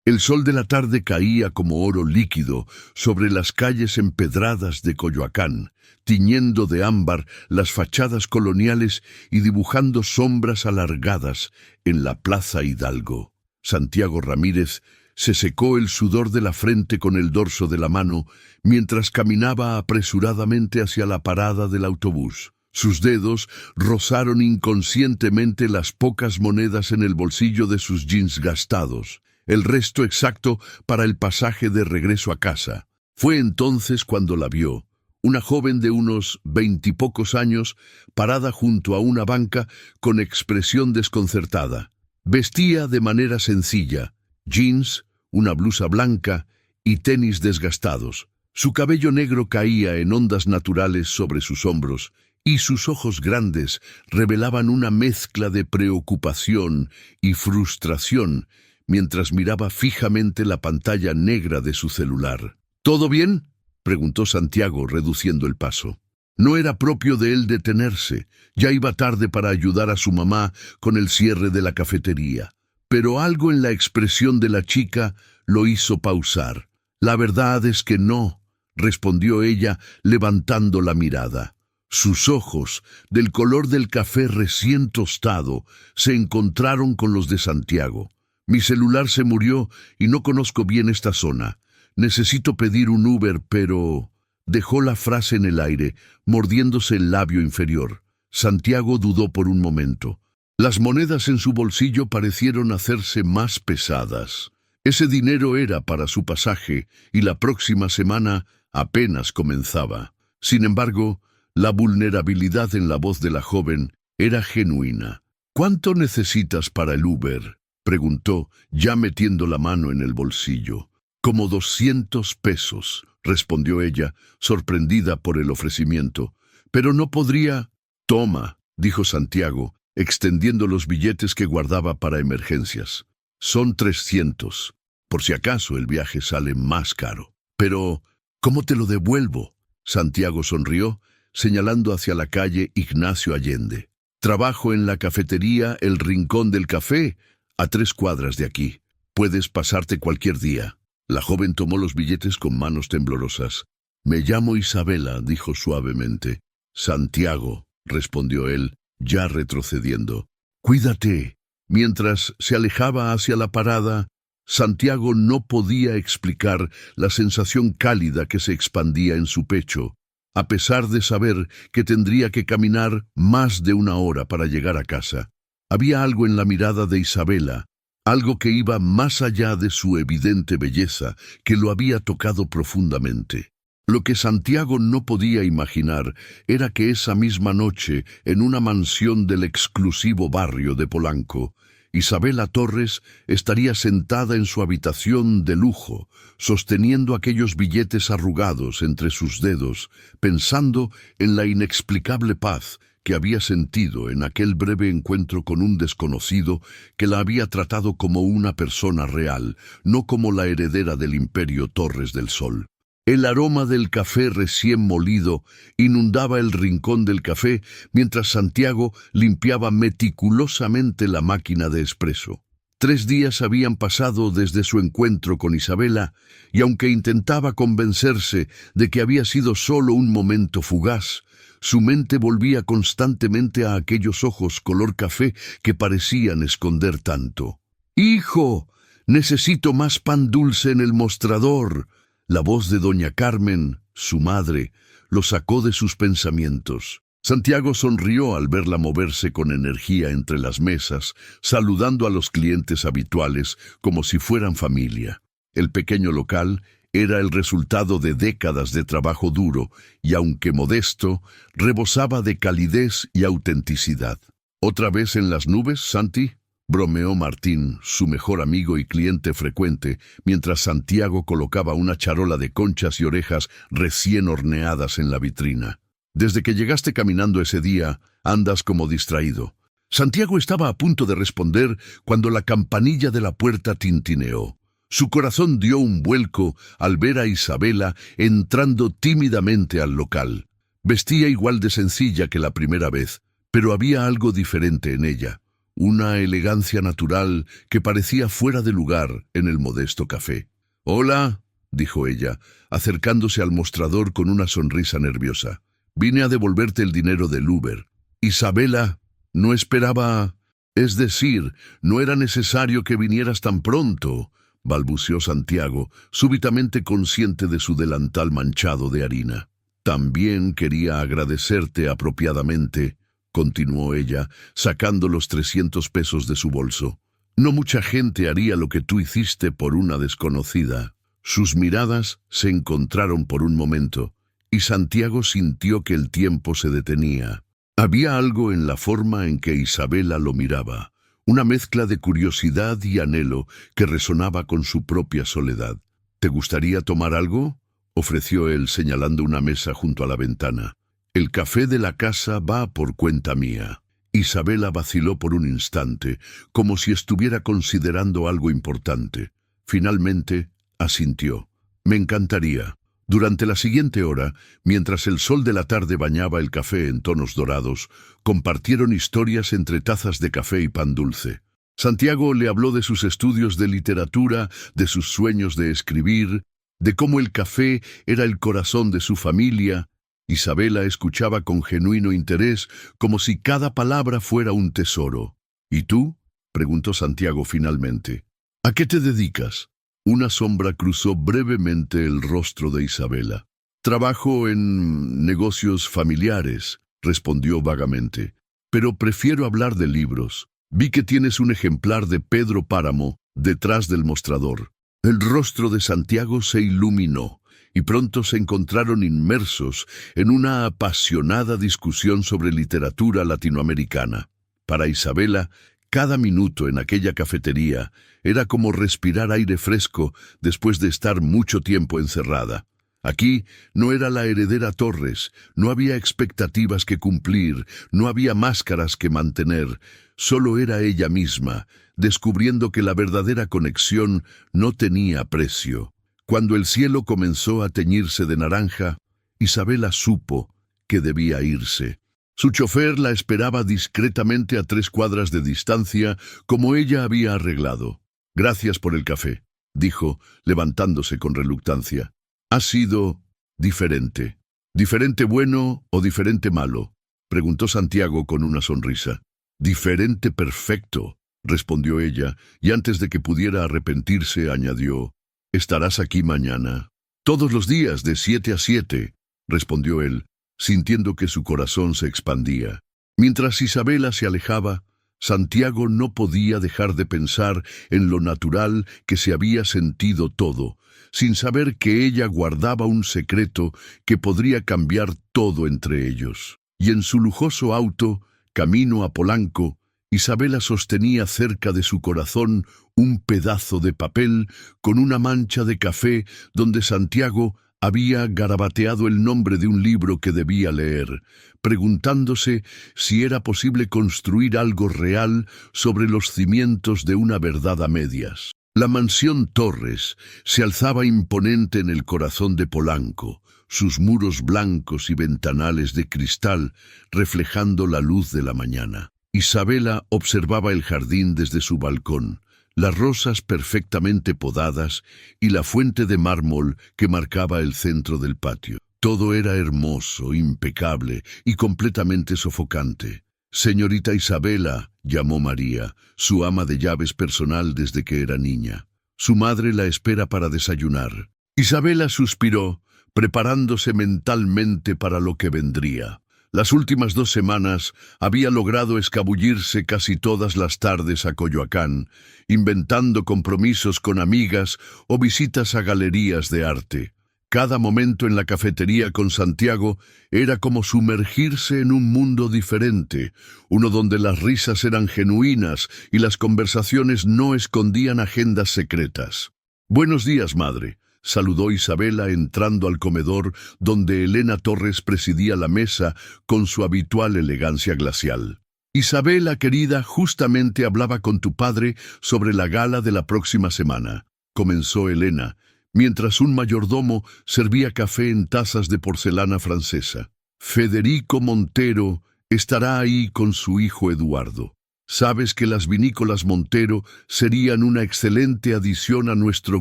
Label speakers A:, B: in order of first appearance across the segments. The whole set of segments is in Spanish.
A: El sol de la tarde caía como oro líquido sobre las calles empedradas de Coyoacán, tiñendo de ámbar las fachadas coloniales y dibujando sombras alargadas en la Plaza Hidalgo. Santiago Ramírez se secó el sudor de la frente con el dorso de la mano mientras caminaba apresuradamente hacia la parada del autobús. Sus dedos rozaron inconscientemente las pocas monedas en el bolsillo de sus jeans gastados, el resto exacto para el pasaje de regreso a casa. Fue entonces cuando la vio, una joven de unos 20 y pocos años, parada junto a una banca con expresión desconcertada. Vestía de manera sencilla, jeans, una blusa blanca y tenis desgastados. Su cabello negro caía en ondas naturales sobre sus hombros, y sus ojos grandes revelaban una mezcla de preocupación y frustración mientras miraba fijamente la pantalla negra de su celular. ¿Todo bien?, preguntó Santiago, reduciendo el paso. No era propio de él detenerse, ya iba tarde para ayudar a su mamá con el cierre de la cafetería. Pero algo en la expresión de la chica lo hizo pausar. La verdad es que no, respondió ella, levantando la mirada. Sus ojos, del color del café recién tostado, se encontraron con los de Santiago. Mi celular se murió y no conozco bien esta zona. Necesito pedir un Uber, pero... Dejó la frase en el aire, mordiéndose el labio inferior. Santiago dudó por un momento. Las monedas en su bolsillo parecieron hacerse más pesadas. Ese dinero era para su pasaje y la próxima semana apenas comenzaba. Sin embargo, la vulnerabilidad en la voz de la joven era genuina. ¿Cuánto necesitas para el Uber?, preguntó, ya metiendo la mano en el bolsillo. Como 200 pesos, respondió ella, sorprendida por el ofrecimiento. Pero no podría... Toma, dijo Santiago, extendiendo los billetes que guardaba para emergencias. Son 300. Por si acaso el viaje sale más caro. Pero, ¿cómo te lo devuelvo? Santiago sonrió, señalando hacia la calle Ignacio Allende. Trabajo en la cafetería El Rincón del Café, a 3 cuadras de aquí. Puedes pasarte cualquier día. La joven tomó los billetes con manos temblorosas. Me llamo Isabela, dijo suavemente. Santiago, respondió él, ya retrocediendo. Cuídate. Mientras se alejaba hacia la parada, Santiago no podía explicar la sensación cálida que se expandía en su pecho, a pesar de saber que tendría que caminar más de 1 hora para llegar a casa. Había algo en la mirada de Isabela, algo que iba más allá de su evidente belleza, que lo había tocado profundamente. Lo que Santiago no podía imaginar era que esa misma noche, en una mansión del exclusivo barrio de Polanco, Isabela Torres estaría sentada en su habitación de lujo, sosteniendo aquellos billetes arrugados entre sus dedos, pensando en la inexplicable paz que había sentido en aquel breve encuentro con un desconocido que la había tratado como una persona real, no como la heredera del imperio Torres del Sol. El aroma del café recién molido inundaba el rincón del café mientras Santiago limpiaba meticulosamente la máquina de espresso. 3 días habían pasado desde su encuentro con Isabela, y aunque intentaba convencerse de que había sido solo un momento fugaz, su mente volvía constantemente a aquellos ojos color café que parecían esconder tanto. «¡Hijo! Necesito más pan dulce en el mostrador». La voz de doña Carmen, su madre, lo sacó de sus pensamientos. Santiago sonrió al verla moverse con energía entre las mesas, saludando a los clientes habituales como si fueran familia. El pequeño local era el resultado de décadas de trabajo duro y, aunque modesto, rebosaba de calidez y autenticidad. ¿Otra vez en las nubes, Santi?, bromeó Martín, su mejor amigo y cliente frecuente, mientras Santiago colocaba una charola de conchas y orejas recién horneadas en la vitrina. Desde que llegaste caminando ese día, andas como distraído. Santiago estaba a punto de responder cuando la campanilla de la puerta tintineó. Su corazón dio un vuelco al ver a Isabela entrando tímidamente al local. Vestía igual de sencilla que la primera vez, pero había algo diferente en ella. una elegancia natural que parecía fuera de lugar en el modesto café. «Hola», dijo ella, acercándose al mostrador con una sonrisa nerviosa. «Vine a devolverte el dinero del Uber. Isabela, no esperaba... Es decir, no era necesario que vinieras tan pronto», balbuceó Santiago, súbitamente consciente de su delantal manchado de harina. «También quería agradecerte apropiadamente», continuó ella, sacando los 300 pesos de su bolso. «No mucha gente haría lo que tú hiciste por una desconocida». Sus miradas se encontraron por un momento, y Santiago sintió que el tiempo se detenía. Había algo en la forma en que Isabela lo miraba, una mezcla de curiosidad y anhelo que resonaba con su propia soledad. «¿Te gustaría tomar algo?», ofreció él señalando una mesa junto a la ventana. «El café de la casa va por cuenta mía». Isabela vaciló por un instante, como si estuviera considerando algo importante. Finalmente, asintió. «Me encantaría». Durante la siguiente hora, mientras el sol de la tarde bañaba el café en tonos dorados, compartieron historias entre tazas de café y pan dulce. Santiago le habló de sus estudios de literatura, de sus sueños de escribir, de cómo el café era el corazón de su familia. Isabela escuchaba con genuino interés, como si cada palabra fuera un tesoro. «¿Y tú?», preguntó Santiago finalmente. «¿A qué te dedicas?». Una sombra cruzó brevemente el rostro de Isabela. «Trabajo en negocios familiares», respondió vagamente. «Pero prefiero hablar de libros. Vi que tienes un ejemplar de Pedro Páramo detrás del mostrador». El rostro de Santiago se iluminó, y pronto se encontraron inmersos en una apasionada discusión sobre literatura latinoamericana. Para Isabela, cada minuto en aquella cafetería era como respirar aire fresco después de estar mucho tiempo encerrada. Aquí no era la heredera Torres, no había expectativas que cumplir, no había máscaras que mantener, solo era ella misma, descubriendo que la verdadera conexión no tenía precio. Cuando el cielo comenzó a teñirse de naranja, Isabela supo que debía irse. Su chofer la esperaba discretamente a 3 cuadras de distancia, como ella había arreglado. «Gracias por el café», dijo, levantándose con reluctancia. «Ha sido diferente». «¿Diferente bueno o diferente malo?», preguntó Santiago con una sonrisa. «Diferente perfecto», respondió ella, y antes de que pudiera arrepentirse, añadió: «¿Estarás aquí mañana?». «Todos los días, de 7 a 7», respondió él, sintiendo que su corazón se expandía. Mientras Isabela se alejaba, Santiago no podía dejar de pensar en lo natural que se había sentido todo, sin saber que ella guardaba un secreto que podría cambiar todo entre ellos. Y en su lujoso auto, camino a Polanco, Isabela sostenía cerca de su corazón un pedazo de papel con una mancha de café donde Santiago había garabateado el nombre de un libro que debía leer, preguntándose si era posible construir algo real sobre los cimientos de una verdad a medias. La mansión Torres se alzaba imponente en el corazón de Polanco, sus muros blancos y ventanales de cristal reflejando la luz de la mañana. Isabela observaba el jardín desde su balcón, las rosas perfectamente podadas y la fuente de mármol que marcaba el centro del patio. Todo era hermoso, impecable y completamente sofocante. «Señorita Isabela», llamó María, su ama de llaves personal desde que era niña. «Su madre la espera para desayunar». Isabela suspiró, preparándose mentalmente para lo que vendría. Las últimas 2 semanas había logrado escabullirse casi todas las tardes a Coyoacán, inventando compromisos con amigas o visitas a galerías de arte. Cada momento en la cafetería con Santiago era como sumergirse en un mundo diferente, uno donde las risas eran genuinas y las conversaciones no escondían agendas secretas. «Buenos días, madre», saludó Isabela entrando al comedor donde Elena Torres presidía la mesa con su habitual elegancia glacial. «Isabela, querida, justamente hablaba con tu padre sobre la gala de la próxima semana», comenzó Elena, mientras un mayordomo servía café en tazas de porcelana francesa. «Federico Montero estará ahí con su hijo Eduardo». Sabes que las vinícolas Montero serían una excelente adición a nuestro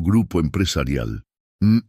A: grupo empresarial.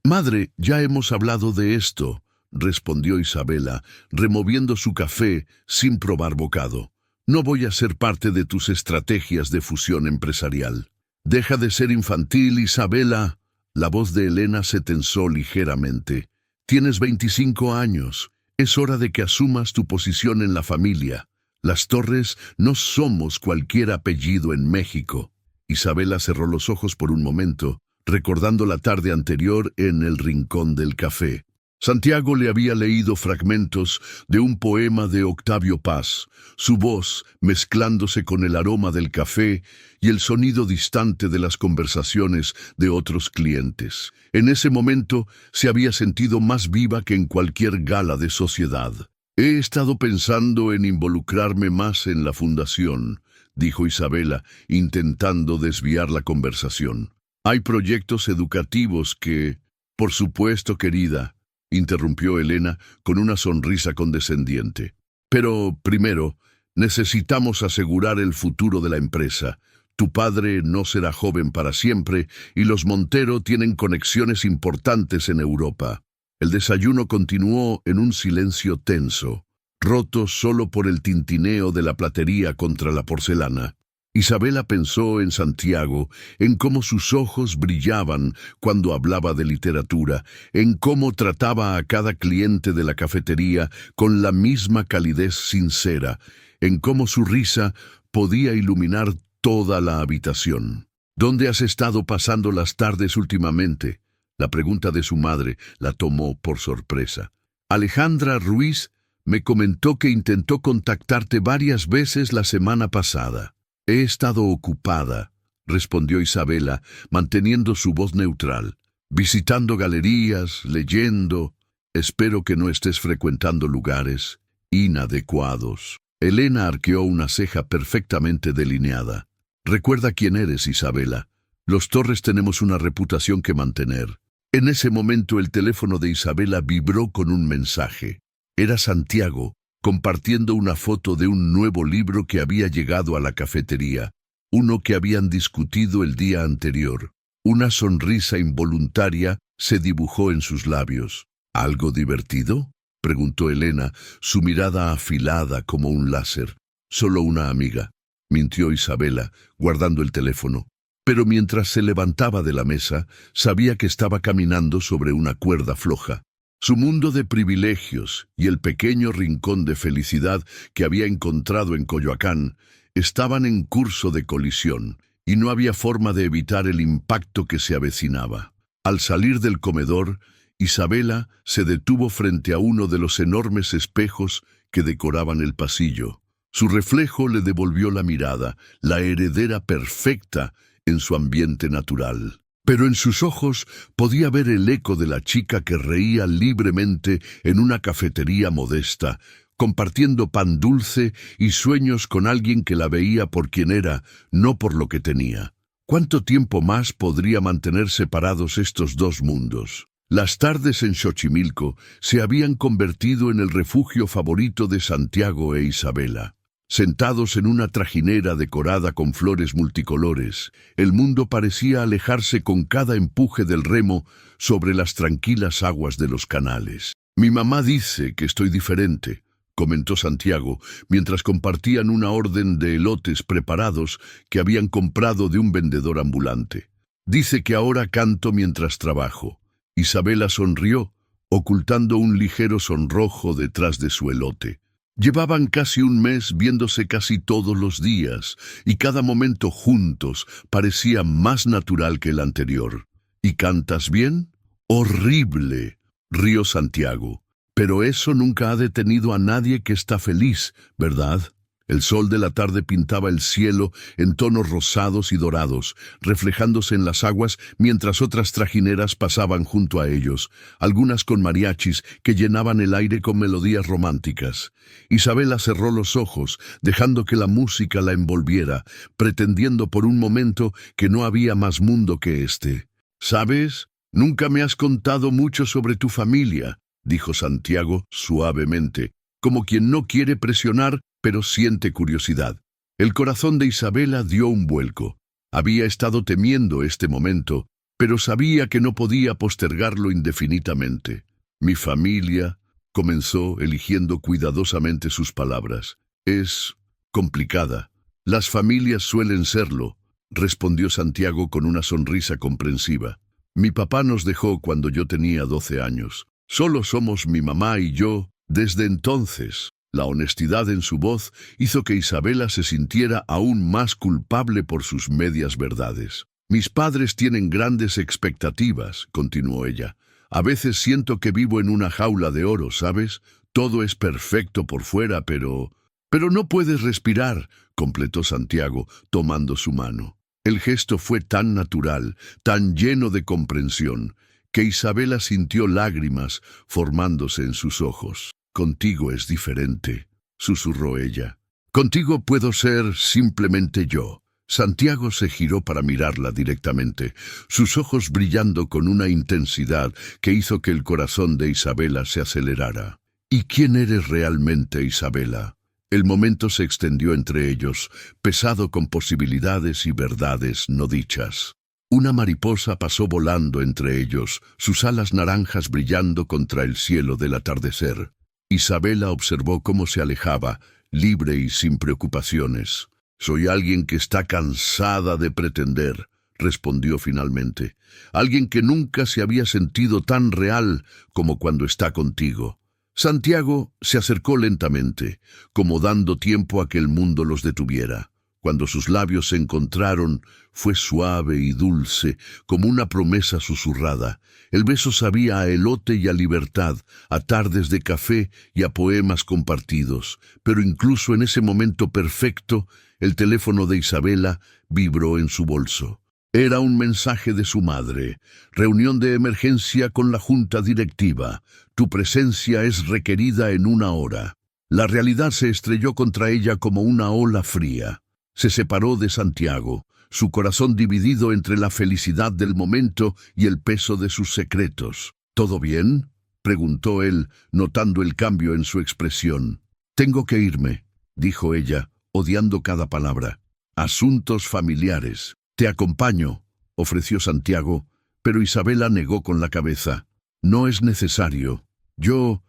A: Madre, ya hemos hablado de esto, respondió Isabela, removiendo su café sin probar bocado. No voy a ser parte de tus estrategias de fusión empresarial. Deja de ser infantil, Isabela. La voz de Elena se tensó ligeramente. Tienes 25 años. Es hora de que asumas tu posición en la familia. Las Torres no somos cualquier apellido en México. Isabela cerró los ojos por un momento, recordando la tarde anterior en el rincón del café. Santiago le había leído fragmentos de un poema de Octavio Paz, su voz mezclándose con el aroma del café y el sonido distante de las conversaciones de otros clientes. En ese momento se había sentido más viva que en cualquier gala de sociedad. He estado pensando en involucrarme más en la fundación, dijo Isabela, intentando desviar la conversación. Hay proyectos educativos que... Por supuesto, querida, interrumpió Elena con una sonrisa condescendiente. Pero, primero, necesitamos asegurar el futuro de la empresa. Tu padre no será joven para siempre y los Montero tienen conexiones importantes en Europa. El desayuno continuó en un silencio tenso, roto solo por el tintineo de la platería contra la porcelana. Isabela pensó en Santiago, en cómo sus ojos brillaban cuando hablaba de literatura, en cómo trataba a cada cliente de la cafetería con la misma calidez sincera, en cómo su risa podía iluminar toda la habitación. ¿Dónde has estado pasando las tardes últimamente? La pregunta de su madre la tomó por sorpresa. Alejandra Ruiz me comentó que intentó contactarte varias veces la semana pasada. He estado ocupada, respondió Isabela, manteniendo su voz neutral, visitando galerías, leyendo. Espero que no estés frecuentando lugares inadecuados. Elena arqueó una ceja perfectamente delineada. Recuerda quién eres, Isabela. Los Torres tenemos una reputación que mantener. En ese momento el teléfono de Isabela vibró con un mensaje. Era Santiago, compartiendo una foto de un nuevo libro que había llegado a la cafetería, uno que habían discutido el día anterior. Una sonrisa involuntaria se dibujó en sus labios. ¿Algo divertido?, preguntó Elena, su mirada afilada como un láser. Solo una amiga, mintió Isabela, guardando el teléfono. Pero mientras se levantaba de la mesa, sabía que estaba caminando sobre una cuerda floja. Su mundo de privilegios y el pequeño rincón de felicidad que había encontrado en Coyoacán estaban en curso de colisión, y no había forma de evitar el impacto que se avecinaba. Al salir del comedor, Isabela se detuvo frente a uno de los enormes espejos que decoraban el pasillo. Su reflejo le devolvió la mirada, la heredera perfecta en su ambiente natural. Pero en sus ojos podía ver el eco de la chica que reía libremente en una cafetería modesta, compartiendo pan dulce y sueños con alguien que la veía por quien era, no por lo que tenía. ¿Cuánto tiempo más podría mantener separados estos dos mundos? Las tardes en Xochimilco se habían convertido en el refugio favorito de Santiago e Isabela. Sentados en una trajinera decorada con flores multicolores, el mundo parecía alejarse con cada empuje del remo sobre las tranquilas aguas de los canales. Mi mamá dice que estoy diferente, comentó Santiago, mientras compartían una orden de elotes preparados que habían comprado de un vendedor ambulante. Dice que ahora canto mientras trabajo. Isabela sonrió, ocultando un ligero sonrojo detrás de su elote. Llevaban casi un mes viéndose casi todos los días, y cada momento juntos parecía más natural que el anterior. ¿Y cantas bien? ¡Horrible!, rió Santiago. Pero eso nunca ha detenido a nadie que está feliz, ¿verdad? El sol de la tarde pintaba el cielo en tonos rosados y dorados, reflejándose en las aguas mientras otras trajineras pasaban junto a ellos, algunas con mariachis que llenaban el aire con melodías románticas. Isabela cerró los ojos, dejando que la música la envolviera, pretendiendo por un momento que no había más mundo que este. ¿Sabes? Nunca me has contado mucho sobre tu familia, dijo Santiago suavemente, como quien no quiere presionar, pero siente curiosidad. El corazón de Isabela dio un vuelco. Había estado temiendo este momento, pero sabía que no podía postergarlo indefinidamente. Mi familia, comenzó eligiendo cuidadosamente sus palabras, es complicada. Las familias suelen serlo, respondió Santiago con una sonrisa comprensiva. Mi papá nos dejó cuando yo tenía 12 años. Solo somos mi mamá y yo desde entonces. La honestidad en su voz hizo que Isabela se sintiera aún más culpable por sus medias verdades. Mis padres tienen grandes expectativas, continuó ella. A veces siento que vivo en una jaula de oro, ¿sabes? Todo es perfecto por fuera, pero no puedes respirar, completó Santiago, tomando su mano. El gesto fue tan natural, tan lleno de comprensión, que Isabela sintió lágrimas formándose en sus ojos. Contigo es diferente, susurró ella. Contigo puedo ser simplemente yo. Santiago se giró para mirarla directamente, sus ojos brillando con una intensidad que hizo que el corazón de Isabela se acelerara. ¿Y quién eres realmente, Isabela? El momento se extendió entre ellos, pesado con posibilidades y verdades no dichas. Una mariposa pasó volando entre ellos, sus alas naranjas brillando contra el cielo del atardecer. Isabela observó cómo se alejaba, libre y sin preocupaciones. Soy alguien que está cansada de pretender, respondió finalmente. Alguien que nunca se había sentido tan real como cuando está contigo. Santiago se acercó lentamente, como dando tiempo a que el mundo los detuviera. Cuando sus labios se encontraron, fue suave y dulce, como una promesa susurrada. El beso sabía a elote y a libertad, a tardes de café y a poemas compartidos. Pero incluso en ese momento perfecto, el teléfono de Isabela vibró en su bolso. Era un mensaje de su madre. Reunión de emergencia con la junta directiva. Tu presencia es requerida en 1 hora. La realidad se estrelló contra ella como una ola fría. Se separó de Santiago, su corazón dividido entre la felicidad del momento y el peso de sus secretos. ¿Todo bien?, preguntó él, notando el cambio en su expresión. Tengo que irme, dijo ella, odiando cada palabra. Asuntos familiares. Te acompaño, ofreció Santiago, pero Isabela negó con la cabeza. No es necesario. Yo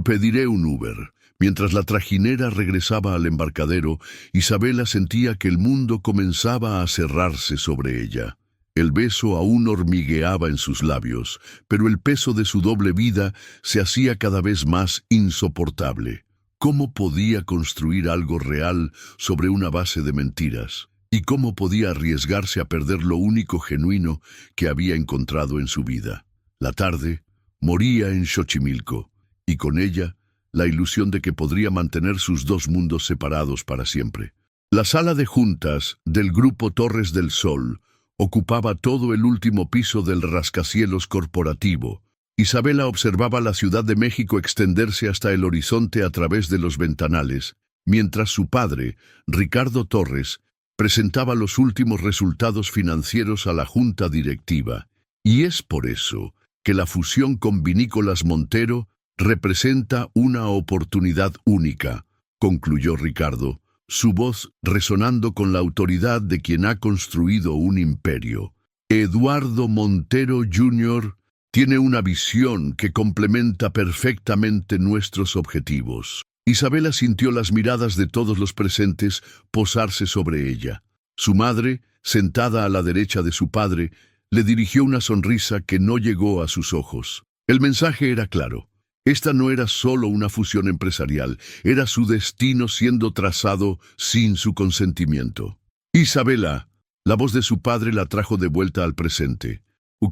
A: pediré un Uber. Mientras la trajinera regresaba al embarcadero, Isabela sentía que el mundo comenzaba a cerrarse sobre ella. El beso aún hormigueaba en sus labios, pero el peso de su doble vida se hacía cada vez más insoportable. ¿Cómo podía construir algo real sobre una base de mentiras? ¿Y cómo podía arriesgarse a perder lo único genuino que había encontrado en su vida? La tarde moría en Xochimilco, y con ella la ilusión de que podría mantener sus dos mundos separados para siempre. La sala de juntas del Grupo Torres del Sol ocupaba todo el último piso del rascacielos corporativo. Isabela observaba la Ciudad de México extenderse hasta el horizonte a través de los ventanales, mientras su padre, Ricardo Torres, presentaba los últimos resultados financieros a la junta directiva. Y es por eso que la fusión con Vinícolas Montero representa una oportunidad única, concluyó Ricardo, su voz resonando con la autoridad de quien ha construido un imperio. Eduardo Montero Jr. tiene una visión que complementa perfectamente nuestros objetivos. Isabela sintió las miradas de todos los presentes posarse sobre ella. Su madre, sentada a la derecha de su padre, le dirigió una sonrisa que no llegó a sus ojos. El mensaje era claro. Esta no era solo una fusión empresarial, era su destino siendo trazado sin su consentimiento. Isabela, la voz de su padre la trajo de vuelta al presente.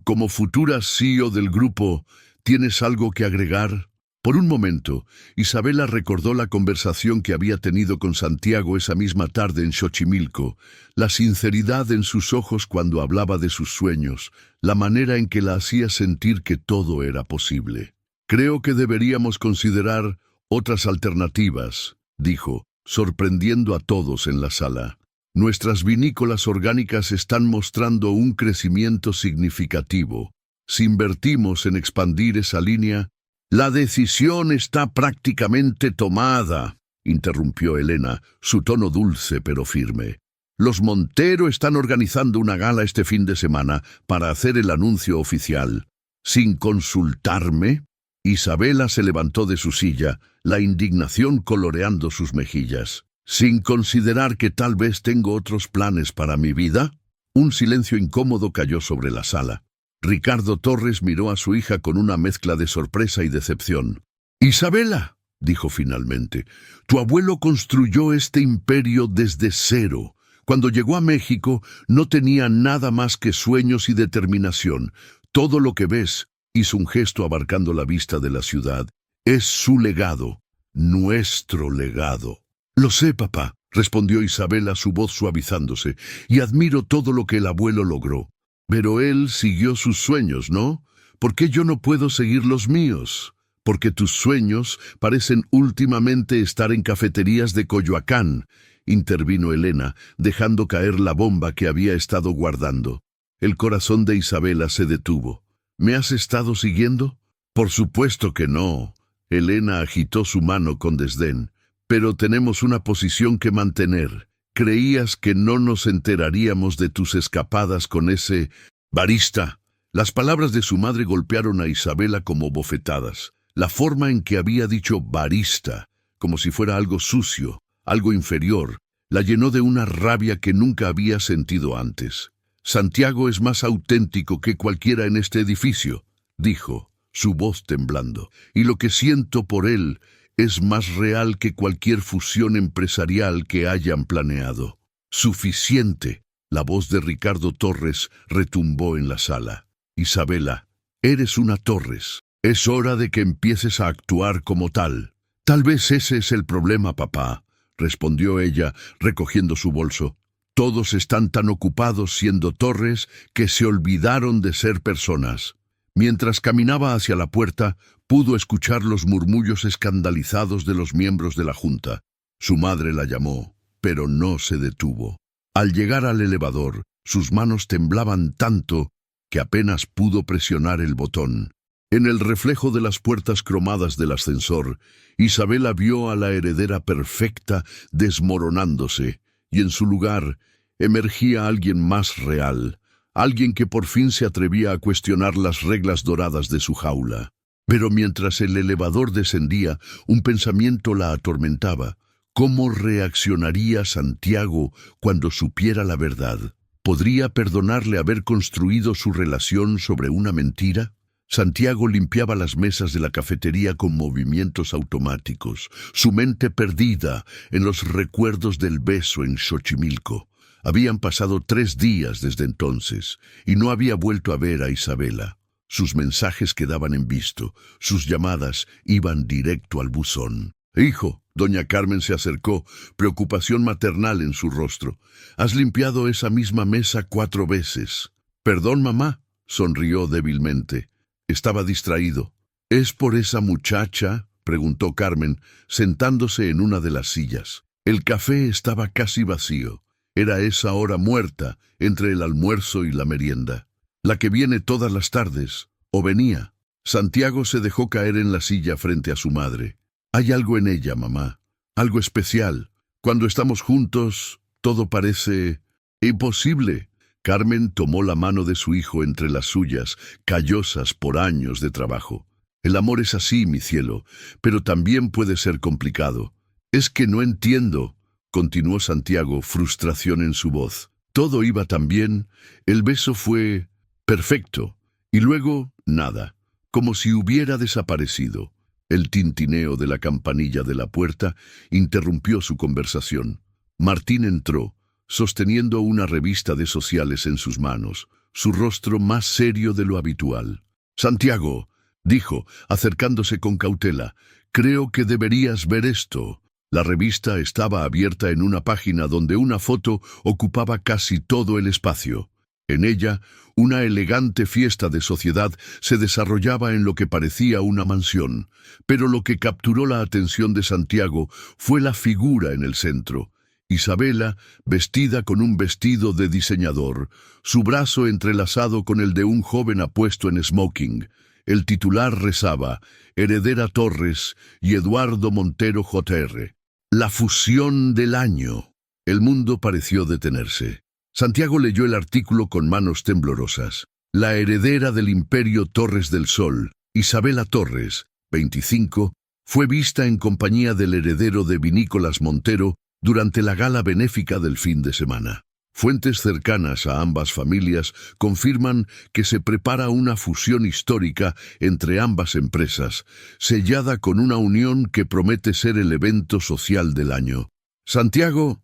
A: Como futura CEO del grupo, ¿tienes algo que agregar? Por un momento, Isabela recordó la conversación que había tenido con Santiago esa misma tarde en Xochimilco, la sinceridad en sus ojos cuando hablaba de sus sueños, la manera en que la hacía sentir que todo era posible. Creo que deberíamos considerar otras alternativas, dijo, sorprendiendo a todos en la sala. Nuestras vinícolas orgánicas están mostrando un crecimiento significativo. Si invertimos en expandir esa línea, la decisión está prácticamente tomada. interrumpió Elena, su tono dulce pero firme. Los Montero están organizando una gala este fin de semana para hacer el anuncio oficial. ¿Sin consultarme? Isabela se levantó de su silla, la indignación coloreando sus mejillas. ¿Sin considerar que tal vez tengo otros planes para mi vida? Un silencio incómodo cayó sobre la sala. Ricardo Torres miró a su hija con una mezcla de sorpresa y decepción. «Isabela», dijo finalmente, «tu abuelo construyó este imperio desde cero. Cuando llegó a México no tenía nada más que sueños y determinación. Todo lo que ves», hizo un gesto abarcando la vista de la ciudad, «es su legado, nuestro legado». «Lo sé, papá», respondió Isabela, su voz suavizándose, «y admiro todo lo que el abuelo logró. Pero él siguió sus sueños, ¿no? ¿Por qué yo no puedo seguir los míos? Porque tus sueños parecen últimamente estar en cafeterías de Coyoacán», intervino Elena, dejando caer la bomba que había estado guardando. El corazón de Isabela se detuvo. «¿Me has estado siguiendo?» «Por supuesto que no». Elena agitó su mano con desdén. «Pero tenemos una posición que mantener. ¿Creías que no nos enteraríamos de tus escapadas con ese barista?» Las palabras de su madre golpearon a Isabela como bofetadas. La forma en que había dicho barista, como si fuera algo sucio, algo inferior, la llenó de una rabia que nunca había sentido antes. «Santiago es más auténtico que cualquiera en este edificio», dijo, su voz temblando, «y lo que siento por él es más real que cualquier fusión empresarial que hayan planeado». «Suficiente», la voz de Ricardo Torres retumbó en la sala. «Isabela, eres una Torres. Es hora de que empieces a actuar como tal». «Tal vez ese es el problema, papá», respondió ella, recogiendo su bolso. «Todos están tan ocupados siendo Torres que se olvidaron de ser personas». Mientras caminaba hacia la puerta, pudo escuchar los murmullos escandalizados de los miembros de la junta. Su madre la llamó, pero no se detuvo. Al llegar al elevador, sus manos temblaban tanto que apenas pudo presionar el botón. En el reflejo de las puertas cromadas del ascensor, Isabela vio a la heredera perfecta desmoronándose, y en su lugar emergía alguien más real, alguien que por fin se atrevía a cuestionar las reglas doradas de su jaula. Pero mientras el elevador descendía, un pensamiento la atormentaba. ¿Cómo reaccionaría Santiago cuando supiera la verdad? ¿Podría perdonarle haber construido su relación sobre una mentira? Santiago limpiaba las mesas de la cafetería con movimientos automáticos, su mente perdida en los recuerdos del beso en Xochimilco. Habían pasado 3 días desde entonces, y no había vuelto a ver a Isabela. Sus mensajes quedaban en visto, sus llamadas iban directo al buzón. «Hijo», doña Carmen se acercó, preocupación maternal en su rostro. «Has limpiado esa misma mesa 4 veces». «Perdón, mamá», sonrió débilmente. Estaba distraído. «¿Es por esa muchacha?», preguntó Carmen, sentándose en una de las sillas. El café estaba casi vacío. Era esa hora muerta entre el almuerzo y la merienda. «La que viene todas las tardes», o venía. Santiago se dejó caer en la silla frente a su madre. «Hay algo en ella, mamá. Algo especial. Cuando estamos juntos, todo parece imposible». Carmen tomó la mano de su hijo entre las suyas, callosas por años de trabajo. «El amor es así, mi cielo, pero también puede ser complicado». «Es que no entiendo», continuó Santiago, frustración en su voz. «Todo iba tan bien, el beso fue perfecto, y luego nada, como si hubiera desaparecido». El tintineo de la campanilla de la puerta interrumpió su conversación. Martín entró, sosteniendo una revista de sociales en sus manos, su rostro más serio de lo habitual. «Santiago», dijo, acercándose con cautela, «creo que deberías ver esto». La revista estaba abierta en una página donde una foto ocupaba casi todo el espacio. En ella, una elegante fiesta de sociedad se desarrollaba en lo que parecía una mansión, pero lo que capturó la atención de Santiago fue la figura en el centro. Isabela, vestida con un vestido de diseñador, su brazo entrelazado con el de un joven apuesto en smoking. El titular rezaba, «Heredera Torres y Eduardo Montero Jr». La fusión del año. El mundo pareció detenerse. Santiago leyó el artículo con manos temblorosas. La heredera del imperio Torres del Sol, Isabela Torres, 25, fue vista en compañía del heredero de Vinícolas Montero durante la gala benéfica del fin de semana. Fuentes cercanas a ambas familias confirman que se prepara una fusión histórica entre ambas empresas, sellada con una unión que promete ser el evento social del año. Santiago,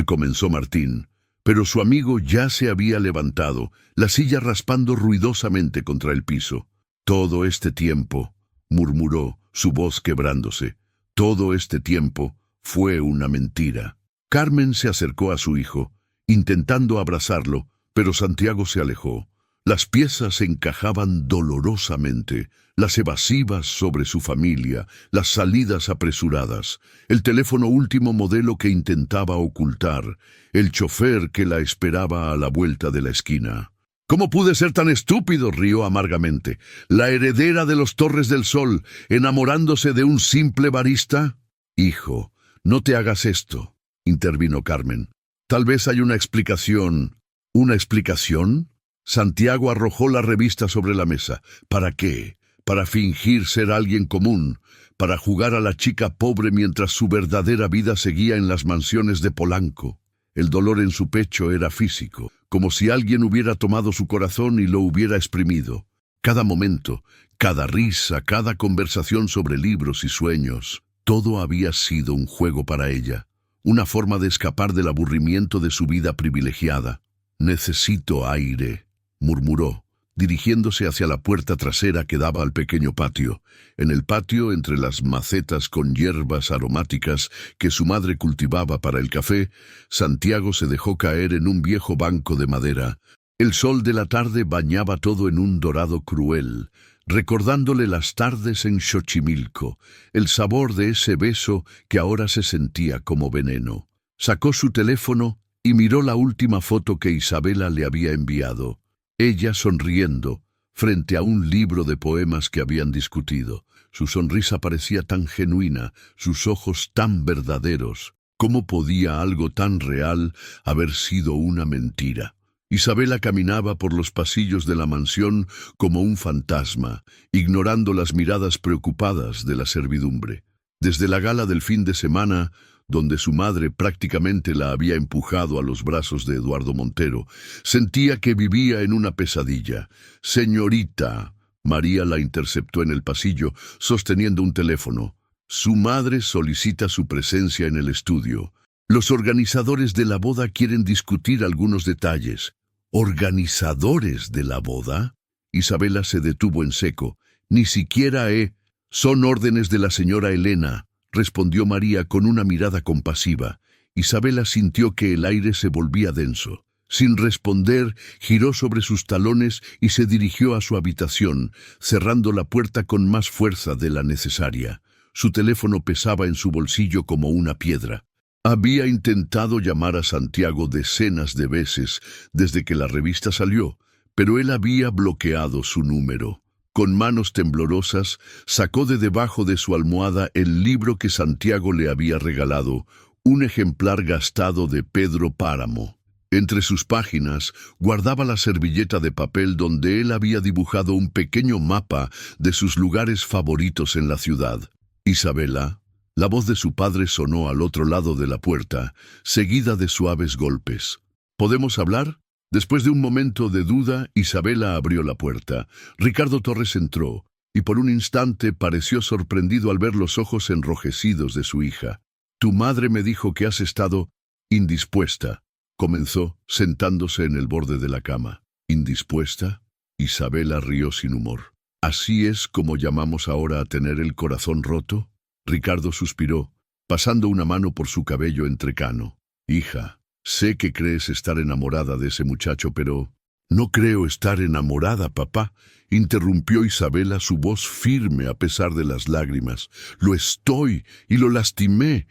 A: comenzó Martín, pero su amigo ya se había levantado, la silla raspando ruidosamente contra el piso. Todo este tiempo, murmuró, su voz quebrándose, todo este tiempo fue una mentira. Carmen se acercó a su hijo, intentando abrazarlo, pero Santiago se alejó. Las piezas encajaban dolorosamente, las evasivas sobre su familia, las salidas apresuradas, el teléfono último modelo que intentaba ocultar, el chofer que la esperaba a la vuelta de la esquina. ¿Cómo pude ser tan estúpido?, rió amargamente. ¿La heredera de los Torres del Sol, enamorándose de un simple barista? Hijo, no te hagas esto, intervino Carmen. Tal vez hay una explicación. ¿Una explicación? Santiago arrojó la revista sobre la mesa. ¿Para qué? Para fingir ser alguien común, para jugar a la chica pobre mientras su verdadera vida seguía en las mansiones de Polanco. El dolor en su pecho era físico, como si alguien hubiera tomado su corazón y lo hubiera exprimido. Cada momento, cada risa, cada conversación sobre libros y sueños, todo había sido un juego para ella. Una forma de escapar del aburrimiento de su vida privilegiada. «Necesito aire», murmuró, dirigiéndose hacia la puerta trasera que daba al pequeño patio. En el patio, entre las macetas con hierbas aromáticas que su madre cultivaba para el café, Santiago se dejó caer en un viejo banco de madera. El sol de la tarde bañaba todo en un dorado cruel, recordándole las tardes en Xochimilco, el sabor de ese beso que ahora se sentía como veneno. Sacó su teléfono y miró la última foto que Isabela le había enviado. Ella sonriendo, frente a un libro de poemas que habían discutido. Su sonrisa parecía tan genuina, sus ojos tan verdaderos. ¿Cómo podía algo tan real haber sido una mentira? Isabela caminaba por los pasillos de la mansión como un fantasma, ignorando las miradas preocupadas de la servidumbre. Desde la gala del fin de semana, donde su madre prácticamente la había empujado a los brazos de Eduardo Montero, sentía que vivía en una pesadilla. «Señorita», María la interceptó en el pasillo, sosteniendo un teléfono. Su madre solicita su presencia en el estudio. Los organizadores de la boda quieren discutir algunos detalles. ¿Organizadores de la boda? Isabela se detuvo en seco. Ni siquiera Son órdenes de la señora Elena, respondió María con una mirada compasiva. Isabela sintió que el aire se volvía denso. Sin responder, giró sobre sus talones y se dirigió a su habitación, cerrando la puerta con más fuerza de la necesaria. Su teléfono pesaba en su bolsillo como una piedra. Había intentado llamar a Santiago decenas de veces desde que la revista salió, pero él había bloqueado su número. Con manos temblorosas, sacó de debajo de su almohada el libro que Santiago le había regalado, un ejemplar gastado de Pedro Páramo. Entre sus páginas guardaba la servilleta de papel donde él había dibujado un pequeño mapa de sus lugares favoritos en la ciudad. «Isabela». La voz de su padre sonó al otro lado de la puerta, seguida de suaves golpes. «¿Podemos hablar?» Después de un momento de duda, Isabela abrió la puerta. Ricardo Torres entró, y por un instante pareció sorprendido al ver los ojos enrojecidos de su hija. «Tu madre me dijo que has estado indispuesta», comenzó, sentándose en el borde de la cama. «¿Indispuesta?» Isabela rió sin humor. «¿Así es como llamamos ahora a tener el corazón roto?» Ricardo suspiró, pasando una mano por su cabello entrecano. «Hija, sé que crees estar enamorada de ese muchacho, pero...» «No creo estar enamorada, papá», interrumpió Isabela, su voz firme a pesar de las lágrimas. «Lo estoy, y lo lastimé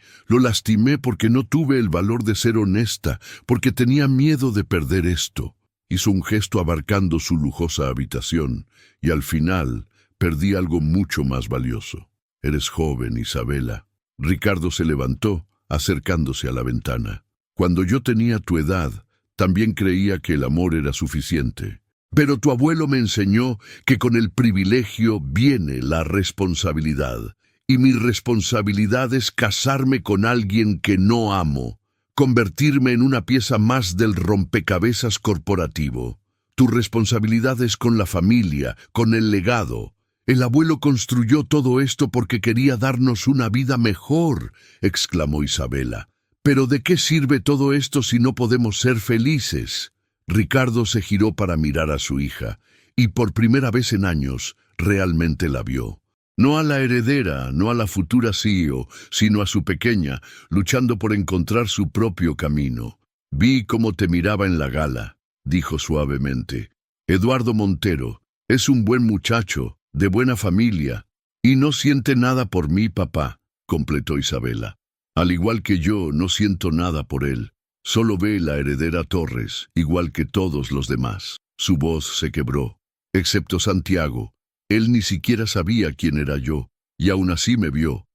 A: porque no tuve el valor de ser honesta, porque tenía miedo de perder esto». Hizo un gesto abarcando su lujosa habitación, y al final perdí algo mucho más valioso. «Eres joven, Isabela». Ricardo se levantó, acercándose a la ventana. Cuando yo tenía tu edad, también creía que el amor era suficiente. Pero tu abuelo me enseñó que con el privilegio viene la responsabilidad. Y mi responsabilidad es casarme con alguien que no amo, convertirme en una pieza más del rompecabezas corporativo. Tu responsabilidad es con la familia, con el legado. El abuelo construyó todo esto porque quería darnos una vida mejor, exclamó Isabela. ¿Pero de qué sirve todo esto si no podemos ser felices? Ricardo se giró para mirar a su hija, y por primera vez en años realmente la vio. No a la heredera, no a la futura CEO, sino a su pequeña, luchando por encontrar su propio camino. Vi cómo te miraba en la gala, dijo suavemente. Eduardo Montero es un buen muchacho, de buena familia, y no siente nada por mí, papá, completó Isabela. Al igual que yo, no siento nada por él. Solo ve la heredera Torres, igual que todos los demás. Su voz se quebró, excepto Santiago. Él ni siquiera sabía quién era yo, y aún así me vio